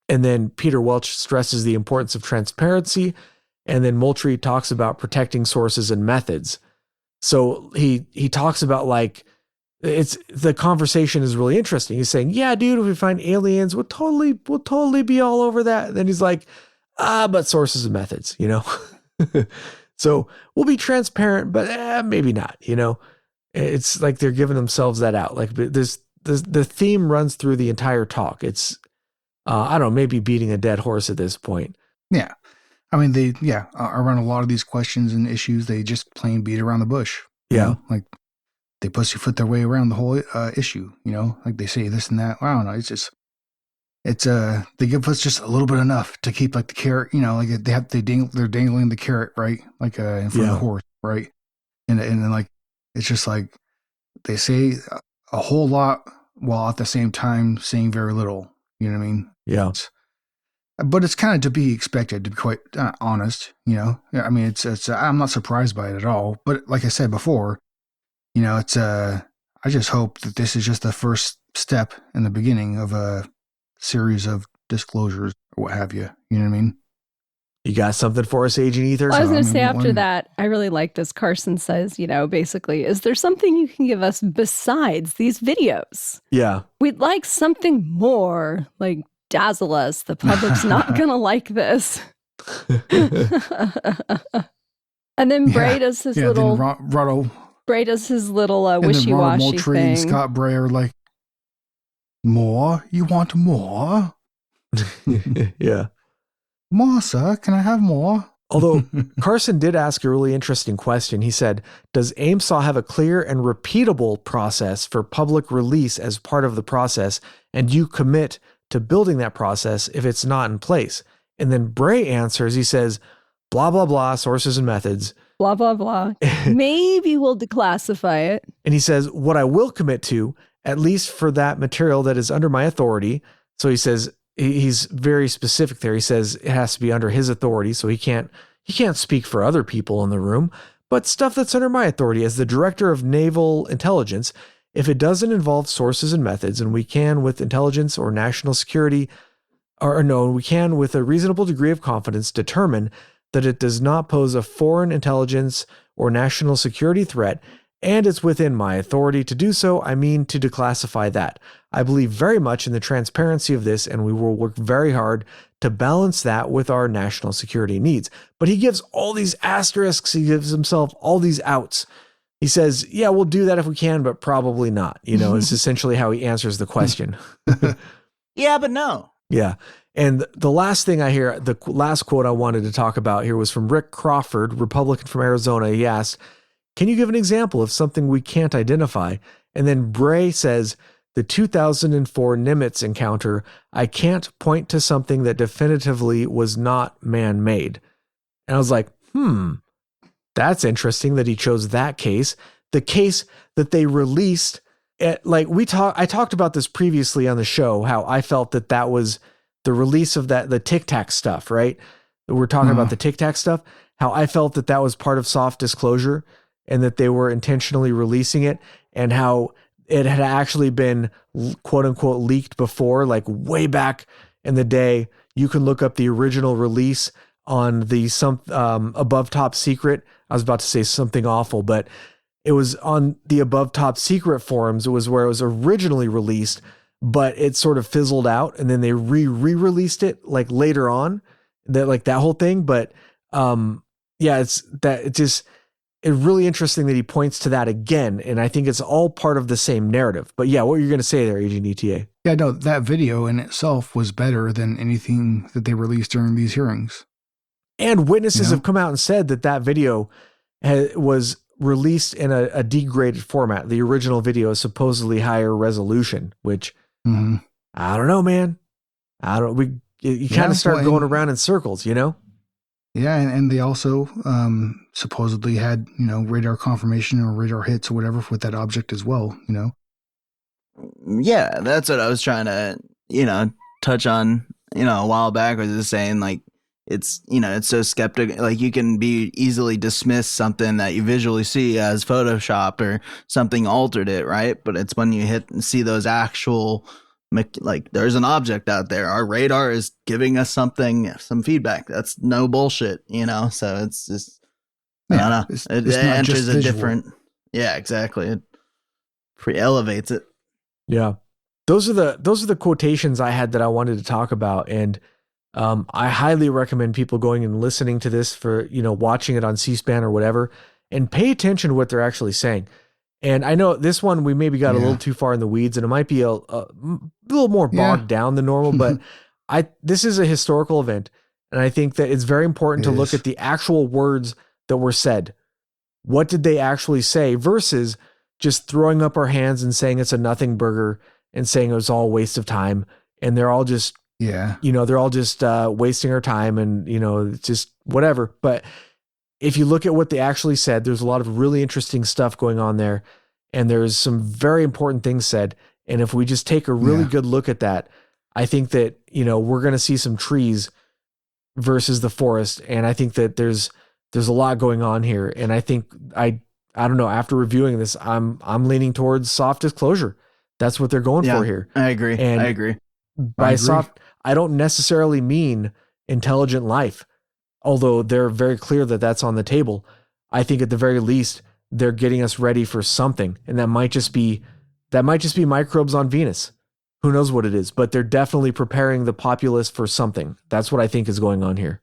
And then Peter Welch stresses the importance of transparency, and then Moultrie talks about protecting sources and methods. So he talks about the conversation is really interesting. He's saying, yeah, dude, if we find aliens, we'll totally be all over that. And then he's like, but sources and methods, So we'll be transparent, but maybe not, It's like they're giving themselves that out. Like the theme runs through the entire talk. It's, I don't know, maybe beating a dead horse at this point. Yeah. I mean, around a lot of these questions and issues, they just plain beat around the bush. Like they pussyfoot their way around the whole issue, like they say this and that. I don't know. They give us just a little bit enough to keep like the carrot, like they're dangling the carrot, right? Like in front of the horse, right? And then like, it's just like they say a whole lot while at the same time saying very little, you know what I mean? Yeah. But it's kind of to be expected, to be quite honest, I mean, it's I'm not surprised by it at all. But like I said before, it's I just hope that this is just the first step in the beginning of a series of disclosures or what have you. You know what I mean? You got something for us, Agent Ether? Well, I was going to say after that, I really like this. Carson says, basically, is there something you can give us besides these videos? Yeah. We'd like something more, like dazzle us. The public's not going to like this. And then Bray does his little... Bray does his little wishy-washy thing. And Scott Bray are like, more? You want more? Yeah. More, sir? Can I have more? Although Carson did ask a really interesting question. He said, does AIMSAW have a clear and repeatable process for public release as part of the process, and you commit to building that process if it's not in place? And then Bray answers, he says, blah, blah, blah, sources and methods. Blah, blah, blah. Maybe we'll declassify it. And he says, what I will commit to, at least for that material that is under my authority. So he says, he's very specific there. He says it has to be under his authority. So he can't speak for other people in the room, but stuff that's under my authority as the director of naval intelligence. If it doesn't involve sources and methods, and we can with intelligence or national security, we can with a reasonable degree of confidence determine that it does not pose a foreign intelligence or national security threat, and it's within my authority to do so, I mean to declassify that. I believe very much in the transparency of this, and we will work very hard to balance that with our national security needs. But he gives all these asterisks, he gives himself all these outs. He says, yeah, we'll do that if we can, but probably not. It's essentially how he answers the question. Yeah, but no. Yeah. And the last thing I hear, the last quote I wanted to talk about here was from Rick Crawford, Republican from Arizona. He asked, can you give an example of something we can't identify? And then Bray says, the 2004 Nimitz encounter, I can't point to something that definitively was not man-made. And I was like, that's interesting that he chose that case. The case that they released, I talked about this previously on the show, how I felt that was the release of the Tic Tac stuff, right? We're talking about the Tic Tac stuff, how I felt that was part of soft disclosure and that they were intentionally releasing it, and how it had actually been quote unquote leaked before, like way back in the day. You can look up the original release on the Above Top Secret. I was about to say something awful, but it was on the Above Top Secret forums. It was where it was originally released, but it sort of fizzled out, and then they re-released it like later on, that whole thing. But it's really interesting that he points to that again, and I think it's all part of the same narrative. But yeah, what are you going to say there, Agent ETA? Yeah, no, that video in itself was better than anything that they released during these hearings. And witnesses have come out and said that video was released in a degraded format. The original video is supposedly higher resolution, which I don't know, man. You kind of start going around in circles, Yeah, and they also supposedly had, radar confirmation or radar hits or whatever with that object as well, Yeah, that's what I was trying to, touch on, a while back, was just saying, like, it's, it's so skeptical, like you can be easily dismiss something that you visually see as Photoshopped or something altered it, right? But it's when you hit and see those actual, like, there's an object out there. Our radar is giving us some feedback. That's no bullshit, So it's just, I don't know. It enters a different, yeah, exactly. It elevates it. Yeah. Those are the quotations I had that I wanted to talk about. And I highly recommend people going and listening to this for, watching it on C-SPAN or whatever, and pay attention to what they're actually saying. And I know this one, we maybe got a little too far in the weeds, and it might be a little more bogged down than normal, but this is a historical event. And I think that it's very important to look at the actual words that were said. What did they actually say versus just throwing up our hands and saying it's a nothing burger and saying it was all a waste of time. And they're all just, they're all just wasting our time, and, it's just whatever. But if you look at what they actually said, there's a lot of really interesting stuff going on there. And there's some very important things said. And if we just take a really good look at that, I think that, we're going to see some trees versus the forest. And I think that there's a lot going on here. And I think, I don't know, after reviewing this, I'm leaning towards soft disclosure. That's what they're going for here. I agree. And I agree. By soft, I don't necessarily mean intelligent life, although they're very clear that that's on the table. I think at the very least, they're getting us ready for something. And that might just be microbes on Venus. Who knows what it is, but they're definitely preparing the populace for something. That's what I think is going on here.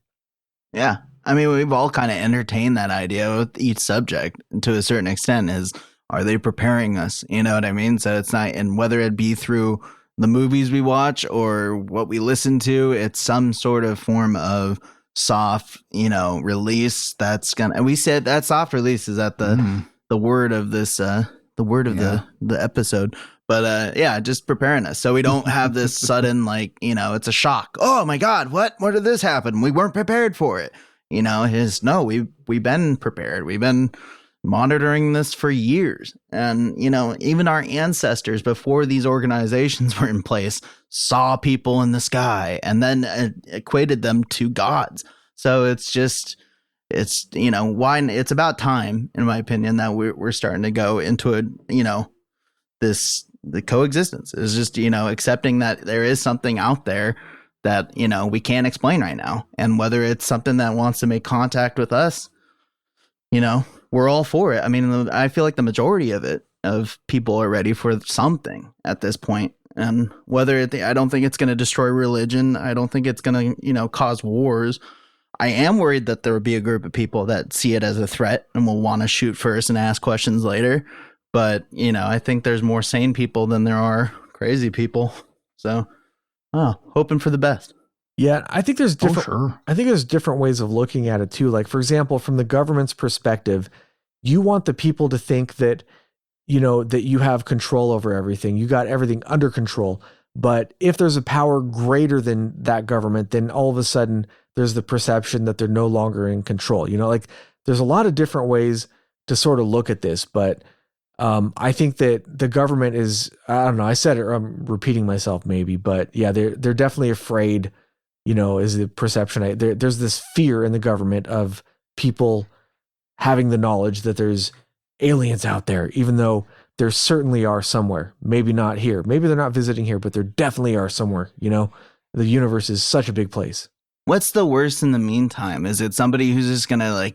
Yeah. I mean, we've all kind of entertained that idea with each subject to a certain extent, is, are they preparing us? You know what I mean? So it's not, and whether it be through the movies we watch or what we listen to, it's some sort of form of soft, release that's gonna, and we said that soft release is at the word of this, the word of the episode. But just preparing us so we don't have this sudden, like, it's a shock. Oh my God, what did this happen? We weren't prepared for it. No, we've been prepared. We've been monitoring this for years. And, even our ancestors before these organizations were in place saw people in the sky and then equated them to gods. So it's why it's about time, in my opinion, that we're starting to go into the coexistence is just, accepting that there is something out there that, we can't explain right now. And whether it's something that wants to make contact with us, we're all for it. I mean, I feel like the majority of people are ready for something at this point. And I don't think it's going to destroy religion. I don't think it's going to, cause wars. I am worried that there will be a group of people that see it as a threat and will want to shoot first and ask questions later. But, I think there's more sane people than there are crazy people. So, hoping for the best. Yeah, I think there's different ways of looking at it too. Like, for example, from the government's perspective, you want the people to think that, that you have control over everything. You got everything under control. But if there's a power greater than that government, then all of a sudden there's the perception that they're no longer in control. Like there's a lot of different ways to sort of look at this, but I think that the government is, I don't know, I said it, I'm repeating myself maybe, but yeah, they're definitely afraid, is the perception. There's this fear in the government of people having the knowledge that there's aliens out there, even though there certainly are somewhere. Maybe not here. Maybe they're not visiting here, but there definitely are somewhere. The universe is such a big place. What's the worst in the meantime? Is it somebody who's just going to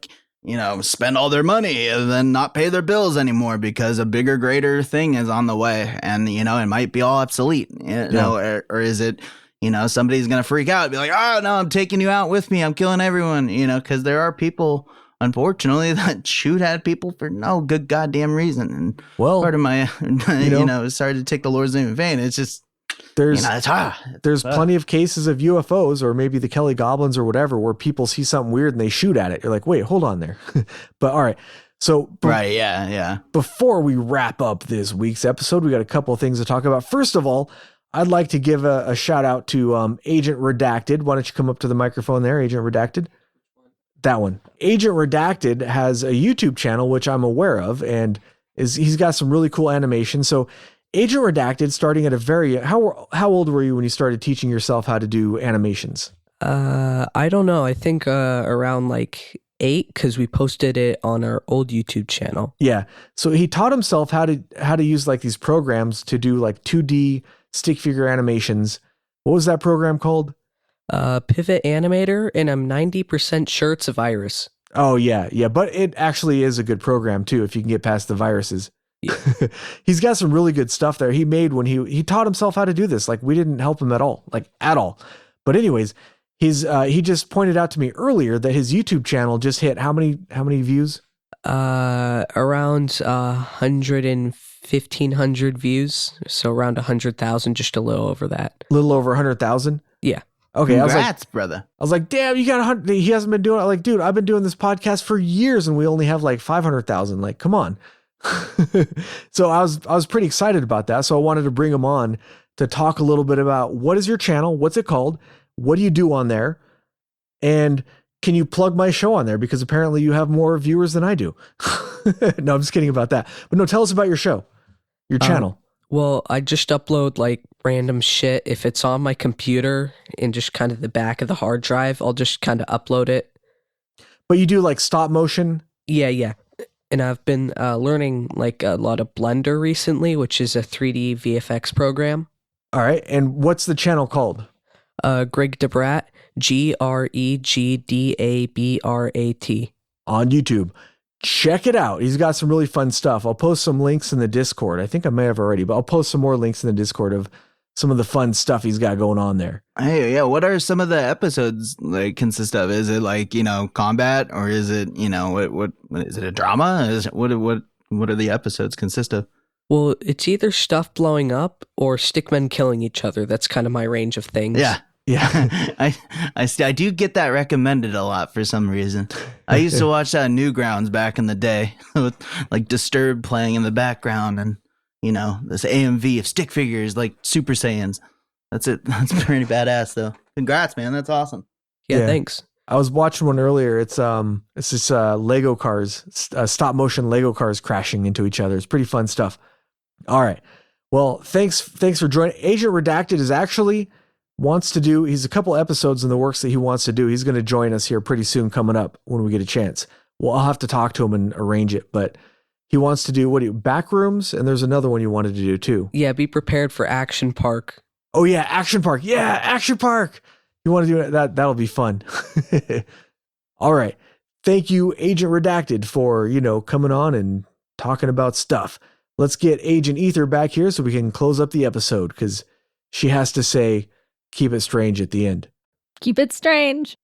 spend all their money and then not pay their bills anymore because a bigger, greater thing is on the way and, it might be all obsolete, or is it, somebody's going to freak out and be like, oh, no, I'm taking you out with me. I'm killing everyone, because there are people, unfortunately, that shoot at people for no good goddamn reason. And part of my, sorry to take the Lord's name in vain. It's just, there's plenty of cases of UFOs or maybe the Kelly Goblins or whatever, where people see something weird and they shoot at it. You're like, wait, hold on there. But all right. So right. Yeah. Before we wrap up this week's episode, we got a couple of things to talk about. First of all, I'd like to give a shout out to Agent Redacted. Why don't you come up to the microphone there, Agent Redacted? That one. Agent Redacted has a YouTube channel, which I'm aware of, and he's got some really cool animation. So Agent Redacted, starting at how old were you when you started teaching yourself how to do animations? I don't know. I think around like 8, because we posted it on our old YouTube channel. Yeah. So he taught himself how to use like these programs to do like 2D stick figure animations. What was that program called? Pivot Animator, and I'm 90% sure it's a virus. Oh yeah. But it actually is a good program too, if you can get past the viruses. Yeah. He's got some really good stuff there he made when he taught himself how to do this. Like, we didn't help him at all. But anyways, he just pointed out to me earlier that his YouTube channel just hit how many views? Around 1,500 views. So around 100,000, just a little over that. A little over 100,000? Yeah. Okay. Congrats, brother. I was like, damn, you got 100. He hasn't been doing it. Like, dude, I've been doing this podcast for years and we only have like 500,000. Like, come on. So I was pretty excited about that. So I wanted to bring him on to talk a little bit about what is your channel? What's it called? What do you do on there? And can you plug my show on there? Because apparently you have more viewers than I do. No, I'm just kidding about that. But no, tell us about your show, your channel. Well, I just upload like random shit. If it's on my computer in just kind of the back of the hard drive, I'll just kind of upload it. But you do like stop motion? Yeah. And I've been learning like a lot of Blender recently, which is a 3D VFX program. All right. And what's the channel called? Greg Debrat, GregDabrat. On YouTube. Check it out. He's got some really fun stuff. I'll post some links in the Discord. I think I may have already, but I'll post some more links in the Discord of some of the fun stuff he's got going on there. Hey, yeah. What are some of the episodes like consist of? Is it like, combat, or is it, what is it, a drama? What are the episodes consist of? Well, it's either stuff blowing up or stickmen killing each other. That's kind of my range of things. Yeah. I do get that recommended a lot for some reason. I used to watch Newgrounds back in the day with like Disturbed playing in the background and this AMV of stick figures like Super Saiyans. That's it. That's pretty badass though. Congrats, man. That's awesome. Yeah, thanks. I was watching one earlier. It's this Lego cars, stop motion Lego cars crashing into each other. It's pretty fun stuff. All right. Well, thanks for joining. Agent Redacted is actually wants to do. He's a couple episodes in the works that he wants to do. He's going to join us here pretty soon, coming up when we get a chance. Well, I'll have to talk to him and arrange it, but he wants to do Backrooms, and there's another one you wanted to do too. Yeah, be prepared for Action Park. Oh yeah, Action Park. Yeah, Action Park. You want to do that? That'll be fun. All right. Thank you, Agent Redacted, for, coming on and talking about stuff. Let's get Agent Ether back here so we can close up the episode, because she has to say, keep it strange at the end. Keep it strange.